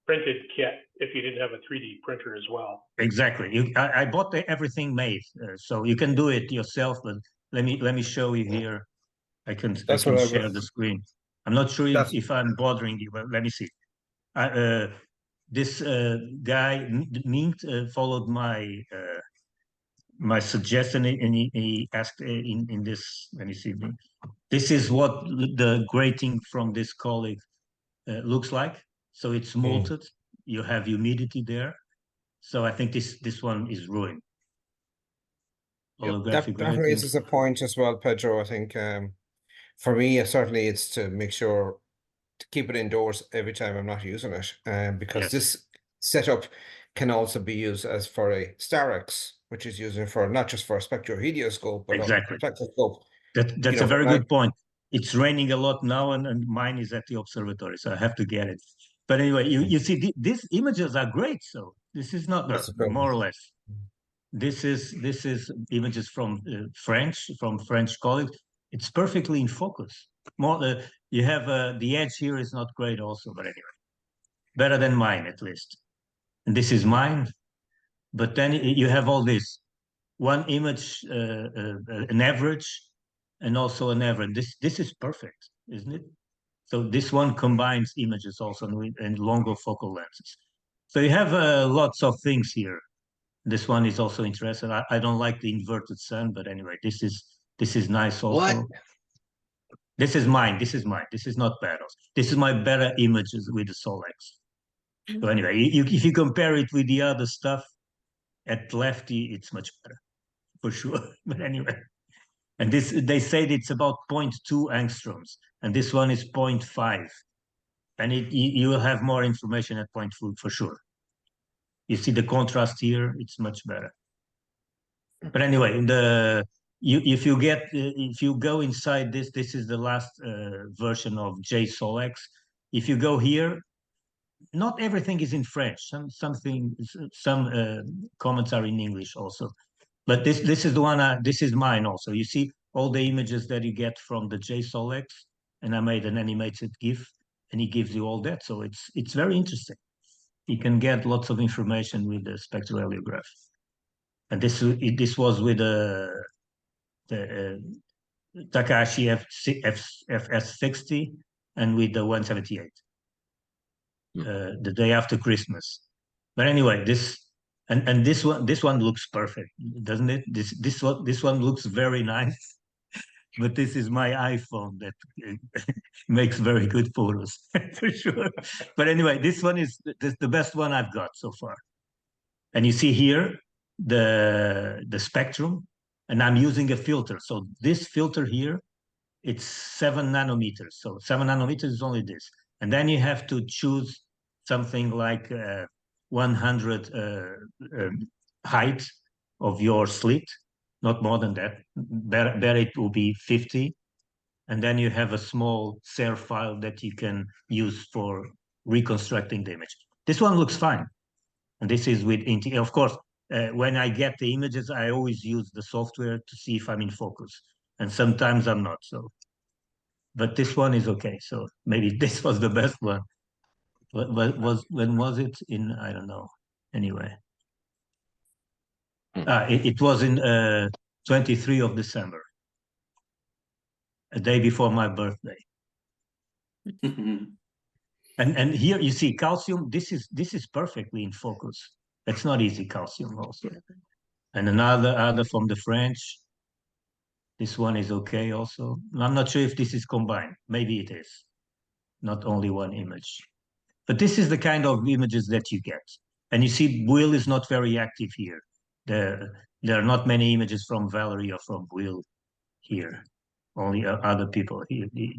printed kit if you didn't have a 3D printer as well. Exactly. I bought everything made, so you can do it yourself. But let me show you here. I can share the screen. I'm not sure if I'm bothering you, but let me see. This guy Mint followed my suggestion, and he asked in this. Let me see. This is what the grating from this colleague looks like. So it's molted. You have humidity there. So I think this one is ruined. That raises a point as well, Pedro. I think for me, certainly it's to make sure to keep it indoors every time I'm not using it, because this setup can also be used as for a Starex, which is using for not just for a spectrohelioscope, but exactly a spectroscope. That's a very good point. It's raining a lot now, and mine is at the observatory, so I have to get it. But anyway, you see, these images are great. So this is not more or less. This is images from French colleagues. It's perfectly in focus. More you have the edge here is not great also, but anyway, better than mine at least. And this is mine, but then you have all this one image, an average, and also an average. This is perfect, isn't it? So this one combines images also and longer focal lenses. So you have lots of things here. This one is also interesting. I don't like the inverted sun, but anyway, this is nice also. What? This is mine. This is not bad. This is my better images with the Solex. So anyway, if you compare it with the other stuff at lefty, it's much better for sure. But anyway, and they said it's about 0.2 angstroms, and this one is 0.5, and you will have more information at 0.2 for sure. You see the contrast here; it's much better. But anyway, if you go inside this is the last version of J Solex. If you go here, not everything is in French. Some comments are in English also. But this is the one. This is mine also. You see all the images that you get from the J Solex, and I made an animated GIF, and he gives you all that. So it's very interesting. you can get lots of information with the spectroheliograph. And this was with the Takahashi FS60 and with the 178 the day after Christmas. But anyway, this one looks perfect, doesn't it? This one looks very nice. But this is my iPhone that makes very good photos for sure. But anyway, this one is the best one I've got so far. And you see here the spectrum, and I'm using a filter. So this filter here, it's 7 nanometers. So 7 nanometers is only this. And then you have to choose something like 100 height of your slit, not more than that. Better it will be 50. And then you have a small SAR file that you can use for reconstructing the image. This one looks fine. And this is with Inti. Of course, when I get the images, I always use the software to see if I'm in focus. And sometimes I'm not. So, but this one is okay. So maybe this was the best one. But when was it? In, I don't know. Anyway. It was in 23 of December, a day before my birthday. And here you see calcium. This is perfectly in focus. It's not easy, calcium also. And another from the French. This one is okay also. I'm not sure if this is combined. Maybe it is. Not only one image. But this is the kind of images that you get. And you see, Will is not very active here. There are not many images from Valerie or from Will here. Only other people.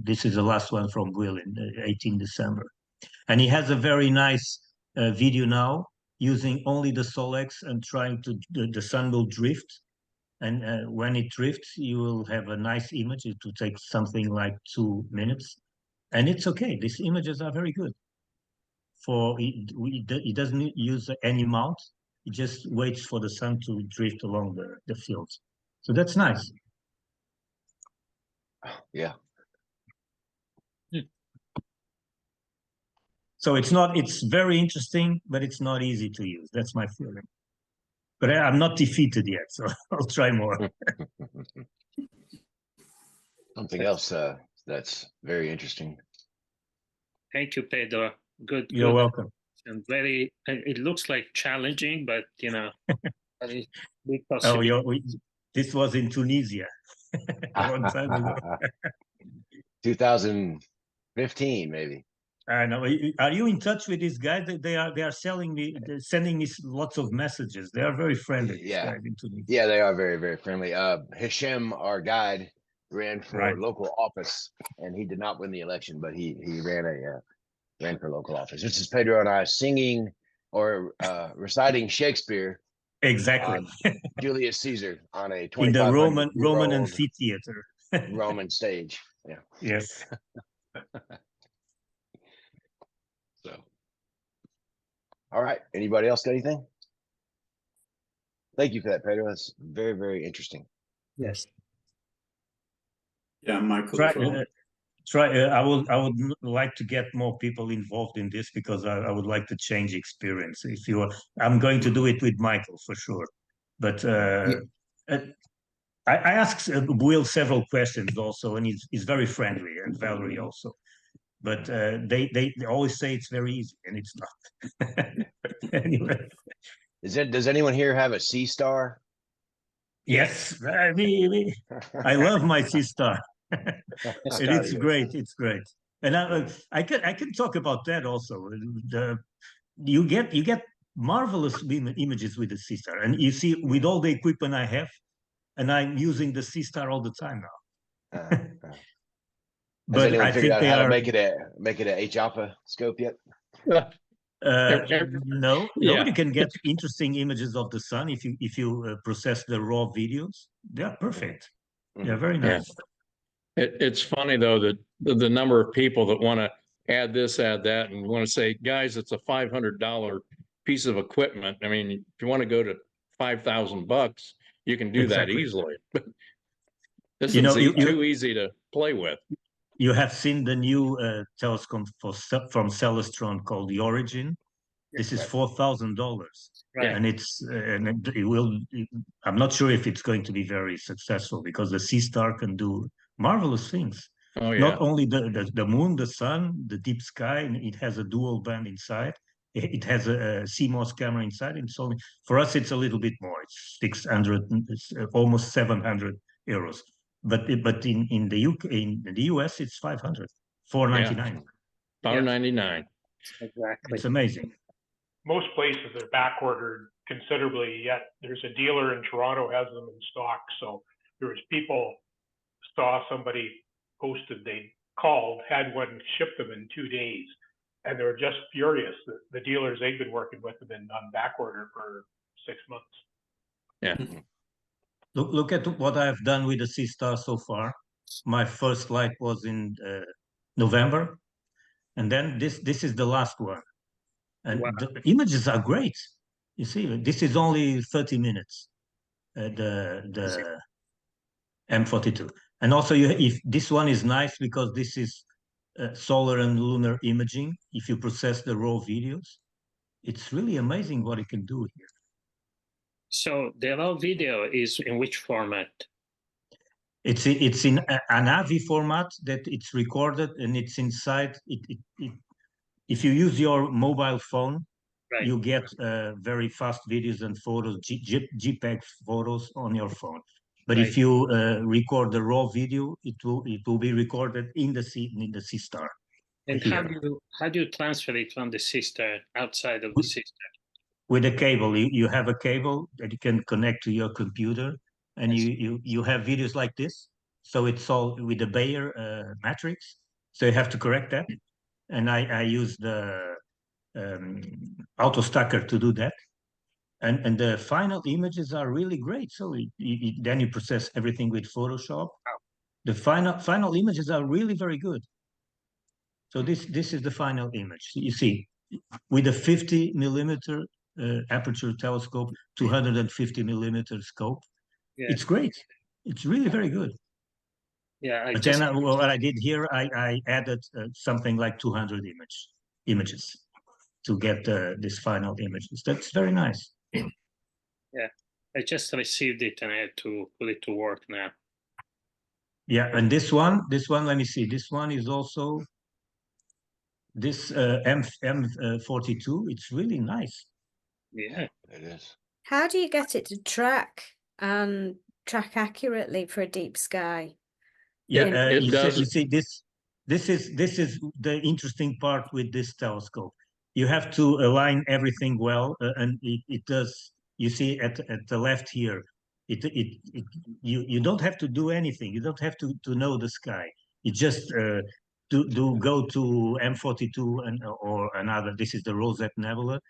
This is the last one from Will in 18 December. And he has a very nice video now using only the Solex and trying to, the sun will drift. And when it drifts, you will have a nice image. It will take something like 2 minutes. And it's okay. These images are very good. He doesn't use any mount. He just waits for the sun to drift along the field. So that's nice. Yeah. So it's very interesting, but it's not easy to use. That's my feeling. But I'm not defeated yet, so I'll try more. Something else that's very interesting. Thank you, Pedro. Good. You're welcome. And very, it looks like challenging, but you know, big oh, this was in Tunisia a long time ago. 2015, maybe. I know. Are you in touch with these guys? They are sending me lots of messages. They are very friendly. Yeah, in Tunisia. Yeah, they are very, very friendly. Hisham, our guide, ran for local office, and he did not win the election, but he ran for local office. This is Pedro and I singing or reciting Shakespeare. Exactly. Julius Caesar on a 25 in the Roman amphitheater. Roman stage. Yeah. Yes. So, all right. Anybody else got anything? Thank you for that, Pedro. That's very, very interesting. Yes. Yeah, Michael. I would like to get more people involved in this because I would like to change experience. I'm going to do it with Michael for sure. But I asked Will several questions also, and he's very friendly, and Valerie also. But they always say it's very easy, and it's not. Anyway. Does anyone here have a C star? Yes, I love my C star. It's great. It's great, and I can talk about that also. You get marvelous images with the C star, and you see with all the equipment I have, and I'm using the C star all the time now. But I think out how to make it a H-alpha scope yet? No, nobody can get interesting images of the sun if you process the raw videos. They're perfect. They're very nice. Yeah. It's funny though that the number of people that want to add this, add that, and want to say, guys, it's a $500 piece of equipment. I mean, if you want to go to $5,000, you can do that easily. This is too easy to play with. You have seen the new telescope from Celestron called the Origin. This is $4,000, Right. and it will. I'm not sure if it's going to be very successful because the C-Star can do marvelous things. Oh, yeah. Not only the moon, the sun, the deep sky, and it has a dual band inside. It has a CMOS camera inside. And so for us, it's a little bit more. It's 600, it's almost 700 euros. But in the UK, in the US, it's 500, 499. $1.99. Exactly. It's amazing. Most places are back ordered considerably, yet there's a dealer in Toronto has them in stock. So there was people saw somebody posted, they called, had one, shipped them in 2 days. And they were just furious that the dealers they've been working with have been on back order for 6 months. Yeah. Look at what I've done with the C-Star so far. My first light was in November, and then this is the last one. And Wow. the images are great. You see, this is only 30 minutes. The M42, and also if this one is nice because this is solar and lunar imaging. If you process the raw videos, it's really amazing what it can do here. So the raw video is in which format? It's in an AVI format that it's recorded and it's inside. If you use your mobile phone, Right. you get very fast videos and photos, JPEG photos on your phone. But Right. if you record the raw video, it will be recorded in the C-Star. And here. how do you transfer it from the C-Star outside of the C-Star? With a cable, you have a cable that you can connect to your computer, and you have videos like this. So it's all with the Bayer matrix. So you have to correct that, and I use the auto stacker to do that. And the final images are really great. So then you process everything with Photoshop. The final images are really very good. So this is the final image. You see, with a 50 millimeter aperture telescope, 250 millimeter scope, Yeah. it's great. It's really very good. Yeah. But then what I did here, I added something like 200 images to get this final images. That's very nice. Yeah. I just received it and I have to put it to work now. Yeah, and this one, let me see. This one is also this M42. It's really nice. Yeah. It is. How do you get it to track accurately for a deep sky? Yeah, It you does. see this is the interesting part with this telescope. You have to align everything well, and it does. You see at the left here, you don't have to do anything. You don't have to know the sky. You just go to M42 or another. This is the Rosette Nebula,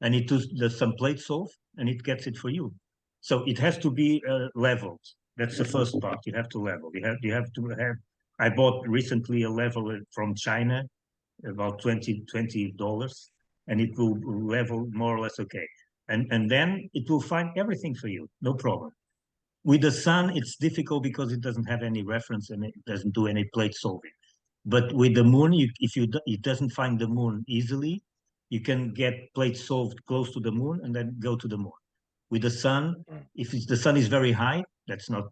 and it does some plate solve, and it gets it for you. So it has to be leveled. That's the first part. You have to level. You have to have. I bought recently a leveler from China, about $20, and it will level more or less okay. And then it will find everything for you, no problem. With the sun, it's difficult because it doesn't have any reference and it doesn't do any plate solving. But with the moon, it doesn't find the moon easily, you can get plate solved close to the moon and then go to the moon. With the sun, if the sun is very high, that's not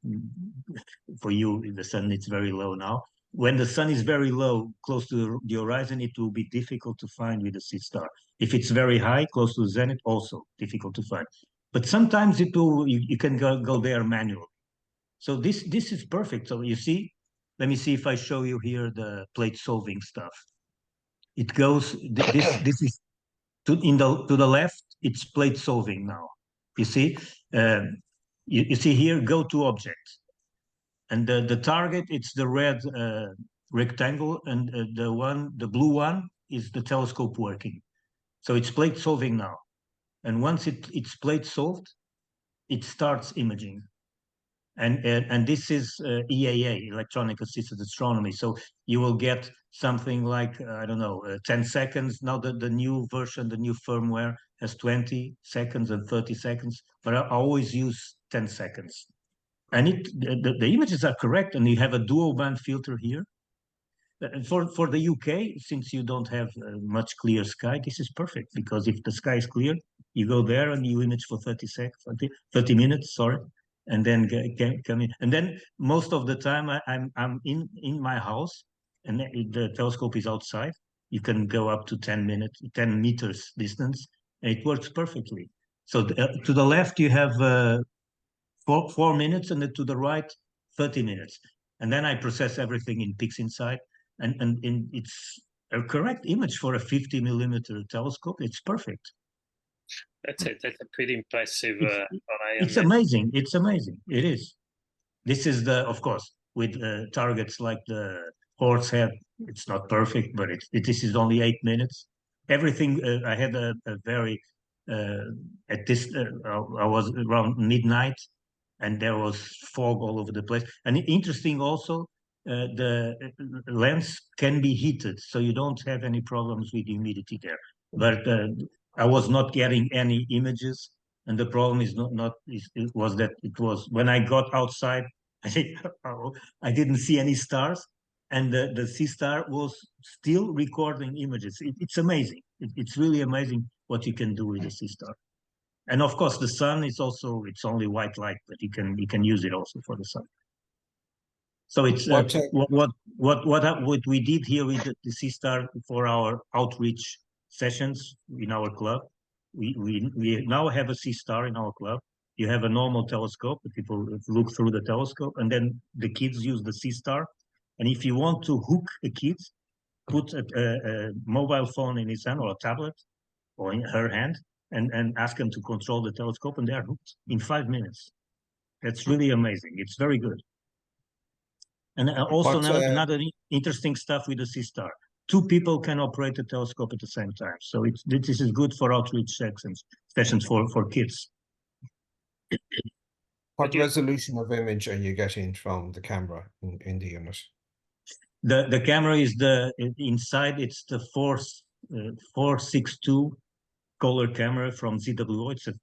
for you. The sun is very low now. When the sun is very low, close to the horizon, it will be difficult to find with the C-Star. If it's very high, close to the zenith, also difficult to find. But sometimes you can go there manually. So this is perfect. So you see, let me see if I show you here the plate solving stuff. It goes this is to the left. It's plate solving now. You see, you see here, go to object, and the target, it's the red rectangle, and the blue one is the telescope working. So it's plate solving now, and once it's plate solved, it starts imaging. And this is EAA, electronic assisted astronomy. So you will get something like I don't know, 10 seconds. Now the new version, the new firmware has 20 seconds and 30 seconds, but I always use 10 seconds. And the images are correct, and you have a dual band filter here. For the UK, since you don't have much clear sky, this is perfect because if the sky is clear, you go there and you image for 30 seconds, 30 minutes, sorry, and then come in. And then most of the time I'm in my house, and the telescope is outside. You can go up to 10 meters distance, and it works perfectly. So to the left you have 4 minutes, and then to the right 30 minutes, and then I process everything in PixInsight, and it's a correct image for a 50 millimeter telescope. It's perfect. That's a pretty impressive. It's amazing. It's amazing. It is. This is of course, with targets like the horse head, it's not perfect, but this is only 8 minutes. Everything, I had a very, at this, I was around midnight, and there was fog all over the place. And interesting also, the lens can be heated, so you don't have any problems with humidity there. But I was not getting any images, and the problem is it was when I got outside, I didn't see any stars, and the sea star was still recording images. It's amazing. It's really amazing what you can do with the sea star. And of course, the sun is also, it's only white light, but you can use it also for the sun. So it's what we did here with the Sea Star for our outreach sessions in our club. We now have a Sea Star in our club. You have a normal telescope, people look through the telescope, and then the kids use the Sea Star. And if you want to hook a kid, put a mobile phone in his hand or a tablet or in her hand, and ask them to control the telescope, and they are hooked in 5 minutes. That's really amazing. It's very good. And also another interesting stuff with the Sea Star. 2 people can operate the telescope at the same time. So this is good for outreach sessions for kids. What resolution of image are you getting from the camera in the unit? The camera is inside. It's the 462 color camera from ZWO. It's a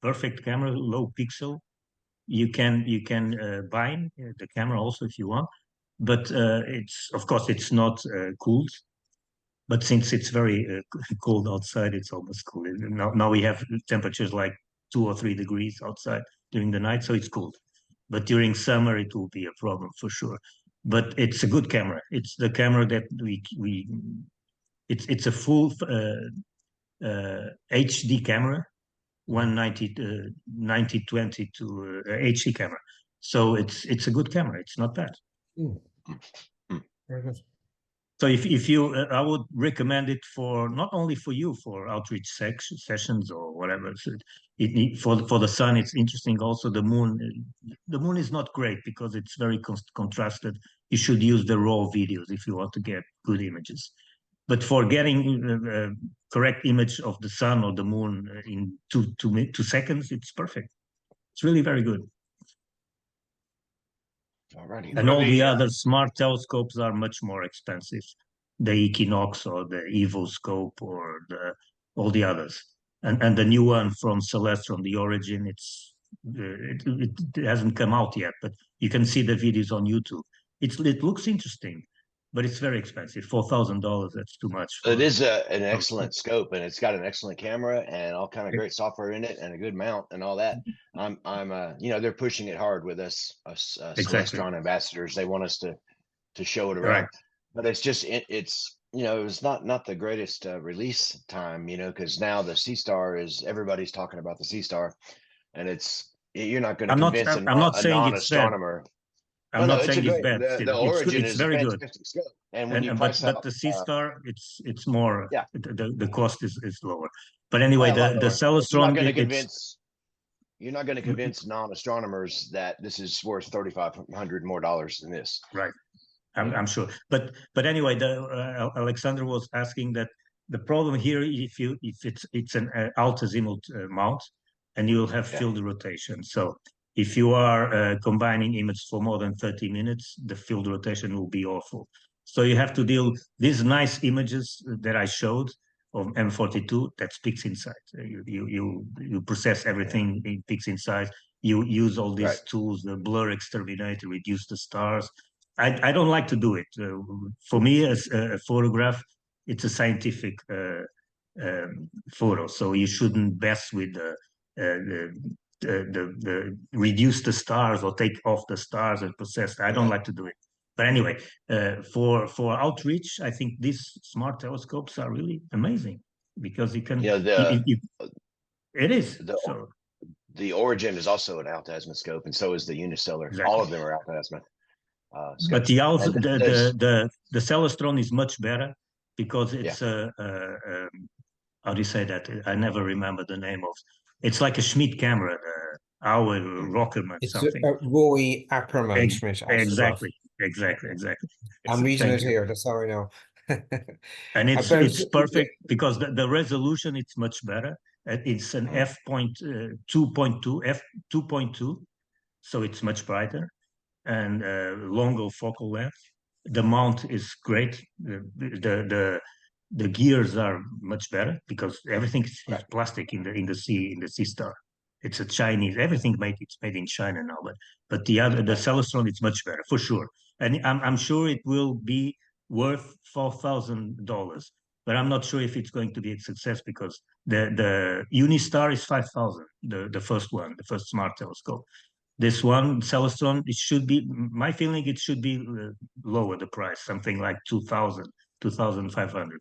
perfect camera, low pixel. You can bind the camera also if you want, but of course it's not cooled. But since it's very cold outside, it's almost cool. Now we have temperatures like 2 or 3 degrees outside during the night, so it's cold. But during summer it will be a problem for sure. But it's a good camera. It's the camera that it's a full HD camera, 90/20 to HD camera. So it's a good camera. It's not bad. Very good. So if you, I would recommend it for not only for you for outreach sessions or whatever. So for the sun, it's interesting. Also, the moon is not great because it's very contrasted. You should use the raw videos if you want to get good images. But for getting a correct image of the sun or the moon in 2 seconds, it's perfect. It's really very good. Alrighty. And all the other smart telescopes are much more expensive. The Equinox or the EvoScope or all the others. And the new one from Celeste, from the Origin, it hasn't come out yet, but you can see the videos on YouTube. It looks interesting, but it's very expensive. $4,000, that's too much. It is an excellent scope, and it's got an excellent camera and all kind of great software in it, and a good mount and all that. I'm they're pushing it hard with us Celestron ambassadors. They want us to show it around, but it's just it's it was not the greatest release time, because now the Sea Star everybody's talking about the Sea Star, and you're not going to convince a non-astronomer. I'm not saying it's bad. The Origin is very good. Scope. And when you price but the Sea Star, it's more. Yeah. The cost is lower. But anyway, the Celestron. You're not going to convince non-astronomers that this is worth $3,500 more than this. Right. I'm sure. But anyway, Alexander was asking that the problem here, if it's an alt-azimuth mount, and you'll have field rotation. So if you are combining images for more than 30 minutes, the field rotation will be awful. So you have to deal these nice images that I showed of M42. That's PixInsight. You process everything in PixInsight. You use all these tools, the blur exterminator, reduce the stars. I don't like to do it. For me, as a photograph, it's a scientific photo, so you shouldn't mess with the reduce the stars or take off the stars and process. I don't like to do it. But anyway, for outreach, I think these smart telescopes are really amazing because you can. It is. The Origin is also an altazimuth, and so is the Unisolar. Exactly. All of them are altazimuth. But the Celestron is much better because it's how do you say that? I never remember the name of. It's like a Schmidt camera, our Rockerman It's something. a Roy Ackerman Schmidt. Exactly. I'm reading Thank it you. here. That's how I know. And it's perfect because the resolution it's much better. It's an f.2.2 f2.2, so it's much brighter and longer focal length. The mount is great. The gears are much better because everything is plastic in the sea star. It's a Chinese. Everything it's made in China now, but the Celestron it's much better for sure. And I'm sure it will be worth $4,000. But I'm not sure if it's going to be a success because the Unistar is 5,000. The first one, the first smart telescope. This one, Celestron, it should be, my feeling, it should be lower the price, something like 2,000, 2,500.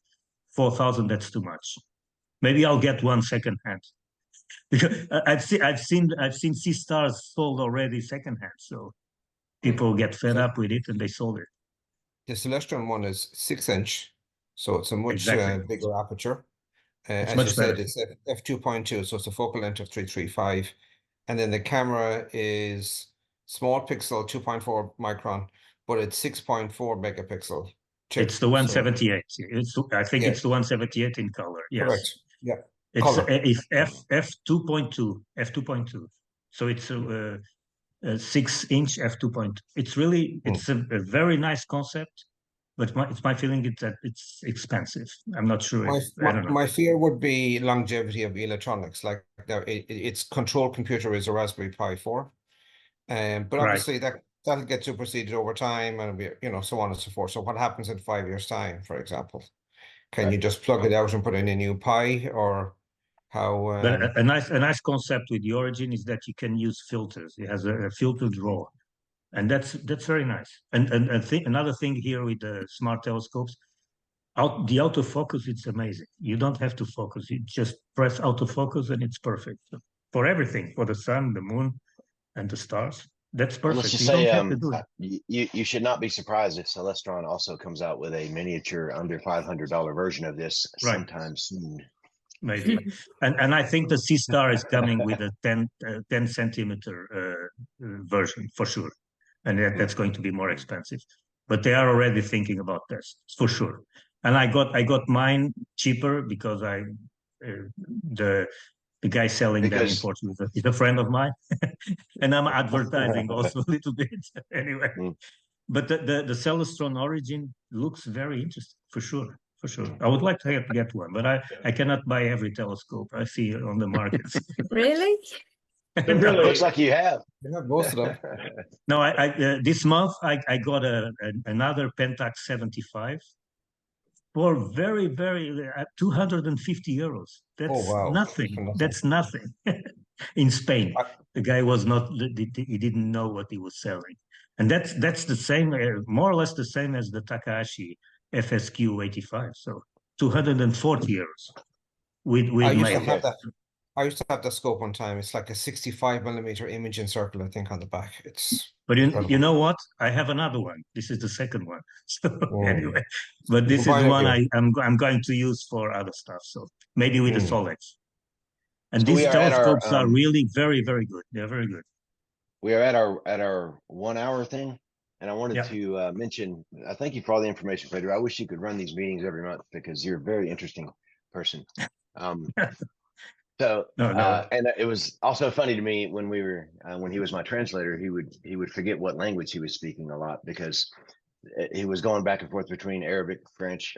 4,000, that's too much. Maybe I'll get one second hand. Because I've seen sea stars sold already second hand, so people get fed up with it and they sold it. The Celestron one is 6-inch, so it's a much bigger aperture. It's as much you said, better. it's f2.2, so it's a focal length of 335. And then the camera is small pixel, 2.4 micron, but it's 6.4 megapixel. Chip. It's the 178. I think it's the 178 in color. Yes. Correct. Yeah. It's f2.2. So it's a 6-inch f2.2. It's really it's a very nice concept, but it's my feeling that it's expensive. I'm not sure. I don't know. My fear would be longevity of electronics. Like its control computer is a Raspberry Pi 4, but obviously that'll get superseded over time, and so on and so forth. So what happens in 5 years' time, for example? Can you just plug it out and put in a new Pi, or how? But a nice concept with the Origin is that you can use filters. It has a filtered RAW, and that's very nice. And another thing here with the smart telescopes, the autofocus, it's amazing. You don't have to focus. You just press autofocus and it's perfect for everything, for the sun, the moon, and the stars. That's perfect. Let's just say you should not be surprised if Celestron also comes out with a miniature under $500 version of this sometime soon. Maybe. And I think the Sea Star is coming with a 10 centimeter version for sure. And that's going to be more expensive. But they are already thinking about this for sure. And I got mine cheaper because the guy selling them in Portugal is a friend of mine. And I'm advertising also a little bit anyway. But the Celestron Origin looks very interesting for sure. For sure. I would like to get one, but I cannot buy every telescope I see on the markets. Really? It really looks like you have. You have most of them. No, this month I got another Pentax 75 for very, very 250 euros. That's nothing. That's nothing. In Spain, the guy was not. He didn't know what he was selling, and that's the same, more or less the same as the Takahashi FSQ 85. So 240 euros. I used to have that scope one time. It's like a 65mm imaging circle, I think, on the back. But you know what? I have another one. This is the second one. So anyway, but this is one I'm going to use for other stuff. So maybe with the Solex. And these telescopes are really very, very good. They're very good. We are at our 1 hour thing, and I wanted to mention. I thank you for all the information, Pedro. I wish you could run these meetings every month because you're a very interesting person. So, and it was also funny to me when we were when he was my translator, he would forget what language he was speaking a lot because he was going back and forth between Arabic, French,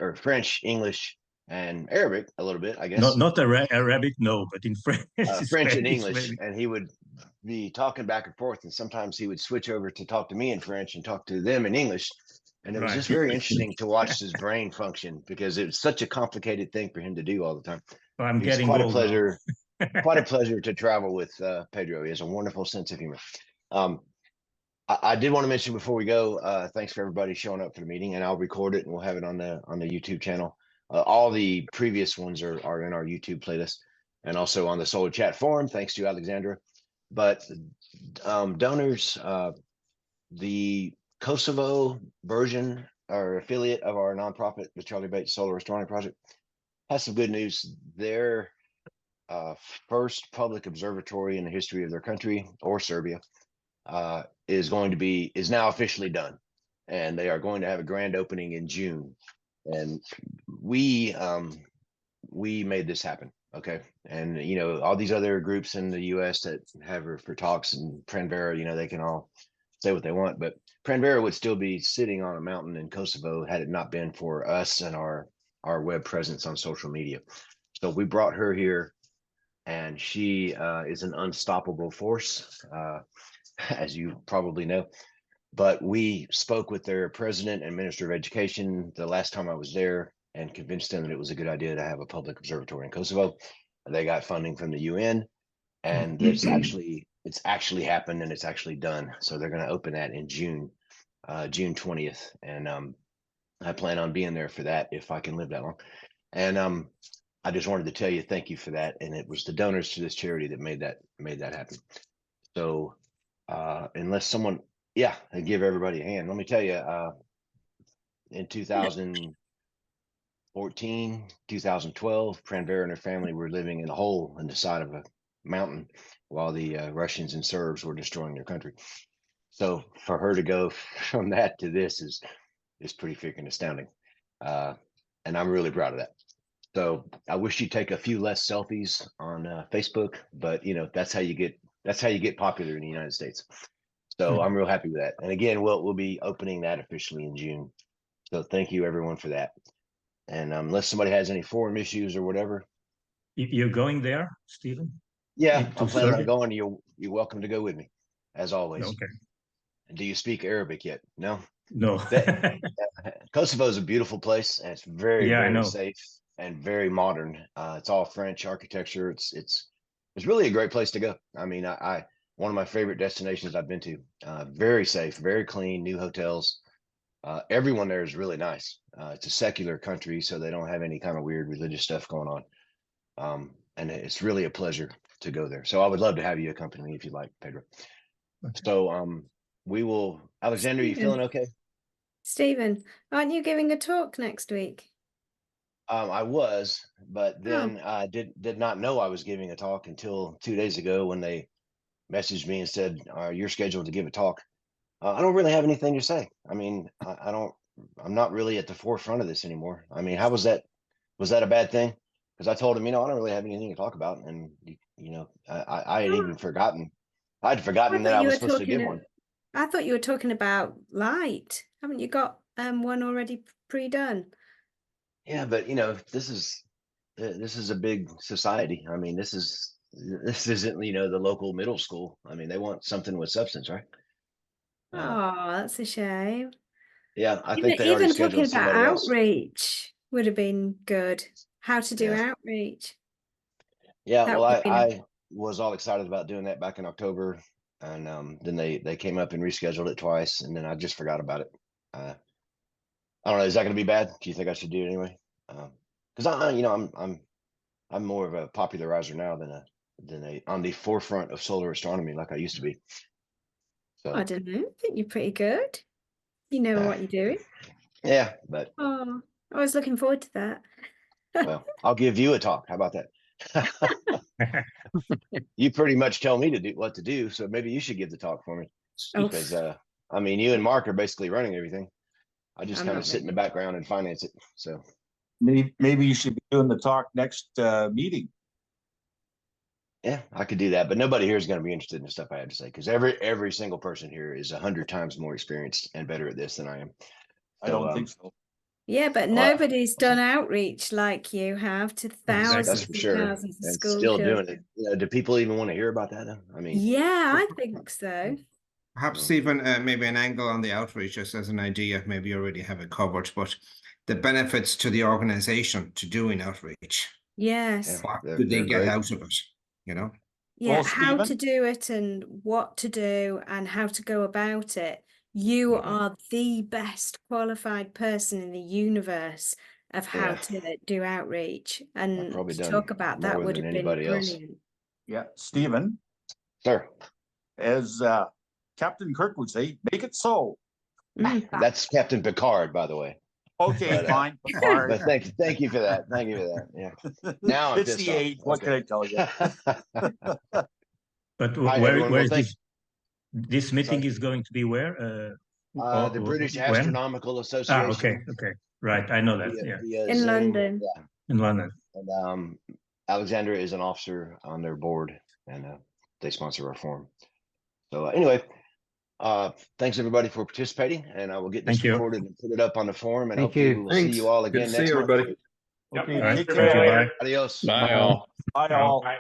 English, and Arabic a little bit, I guess. Not Arabic, no, but in French. French and English, maybe. And he would be talking back and forth, and sometimes he would switch over to talk to me in French and talk to them in English. And it was Right. just very interesting to watch his brain function, because it was such a complicated thing for him to do all the time. Well, I'm It's getting quite a old now. pleasure, quite a pleasure to travel with Pedro. He has a wonderful sense of humor. I did want to mention before we go, thanks for everybody showing up for the meeting, and I'll record it and we'll have it on the YouTube channel. All the previous ones are in our YouTube playlist, and also on the Solar Chat forum. Thanks to Alexandra. But donors, the Kosovo version or affiliate of our nonprofit, the Charlie Bates Solar Astronomy Project, has some good news. Their first public observatory in the history of their country, or Serbia, is now officially done, and they are going to have a grand opening in June. And we made this happen. Okay. And all these other groups in the US that have her for talks, and Pranvera, they can all say what they want, but Pranvera would still be sitting on a mountain in Kosovo had it not been for us and our web presence on social media. So we brought her here, and she is an unstoppable force, as you probably know. But we spoke with their president and minister of education the last time I was there, and convinced them that it was a good idea to have a public observatory in Kosovo. They got funding from the UN, and it's actually happened, and it's actually done. So they're going to open that in June 20th, and I plan on being there for that if I can live that long. And I just wanted to tell you thank you for that. And it was the donors to this charity that made that happen. So unless someone, and give everybody a hand. Let me tell you, in 2014, 2012, Pranvera and her family were living in a hole in the side of a mountain while the Russians and Serbs were destroying their country. So for her to go from that to this is pretty freaking astounding. And I'm really proud of that. So I wish you'd take a few less selfies on Facebook, but that's how you get popular in the United States. So I'm real happy with that. And again, we'll be opening that officially in June. So thank you everyone for that. And unless somebody has any forum issues or whatever. You're going there, Stephen? Yeah, I'm planning on Serbia? going. You're welcome to go with me, as always. Okay. Do you speak Arabic yet? No? No. Kosovo is a beautiful place, and it's very, Yeah, I very know. safe and very modern. It's all French architecture. It's really a great place to go. I mean, I one of my favorite destinations I've been to. Very safe, very clean, new hotels. Everyone there is really nice. It's a secular country, so they don't have any kind of weird religious stuff going on. And it's really a pleasure to go there. So I would love to have you accompany me if you'd like, Pedro. Okay. So we will. Alexander, are you feeling okay? Stephen, aren't you giving a talk next week? I was, but then I did not know I was giving a talk until 2 days ago when they messaged me and said, you're scheduled to give a talk. I don't really have anything to say. I mean, I'm not really at the forefront of this anymore. I mean, how was that? Was that a bad thing? Because I told him, I don't really have anything to talk about. And, I had even forgotten. I'd forgotten that I was supposed to give one. I thought you were talking about light. Haven't you got one already pre-done? Yeah, but this is a big society. I mean, this isn't the local middle school. I mean, they want something with substance, right? Oh, that's a shame. Yeah, I think they already Even talking scheduled about somebody else. outreach would have been good. How to do Yeah. outreach. Yeah, That well, would have been I was all excited about doing that back in October, and then they came up and rescheduled it twice, and then I just forgot about it. I don't know. Is that going to be bad? Do you think I should do it anyway? Because I'm more of a popularizer now than on the forefront of solar astronomy like I used to be. So I don't know. I think you're pretty good. You know what you're doing. yeah, but Oh, I was looking forward to that. well, I'll give you a talk. How about that? You pretty much tell me to do what to do, so maybe you should give the talk for me. Oh, Because I mean, you and Mark are basically running everything. I just I'm kind not of sit in the background and finance it. So Maybe you should be doing the talk next meeting. yeah, I could do that, but nobody here is going to be interested in the stuff I have to say, because every single person here is 100 times more experienced and better at this than I am. I don't think so. Yeah, but Well, nobody's done outreach like you have to thousands that's for and sure. thousands of And school still doing children. it. You know, do people even want to hear about that? I mean, Yeah, I think so. Perhaps even maybe an angle on the outreach, just as an idea. Maybe you already have it covered, but the benefits to the organization to doing outreach. Yes. yeah, What do they they're get great. out of it? You know. Yeah, Well, how to Stephen? do it and what to do and how to go about it. You Mhm. are the best qualified person in the universe of how Yeah. to do outreach. I've And probably to done talk about that more would than have been anybody else. brilliant. Yeah, Stephen, Sir, as Captain Kirk would say, make it so. that's Captain Picard, by the way. Okay, But, fine. Picard. But thank you for that. Thank you for that. Yeah. Now I'm It's pissed the off. age. What can I tell you? But Hi, where everyone. where Well, is thank this meeting Sorry. is going to be where? the British when? Astronomical Association. Okay, okay, right. I know that. Yeah, Via In Zoom. London. Yeah. in London. And Alexandra is an officer on their board, and they sponsor our forum. So anyway, thanks everybody for participating, and I will get this Thank you. recorded and put it up on the forum, and Thank hopefully you. we will Thanks. see you all Good again to see next month. everybody. Yep. Okay, All right, take thank care. you. Bye. Adios. Bye Bye. all. Bye Ciao. all. Bye.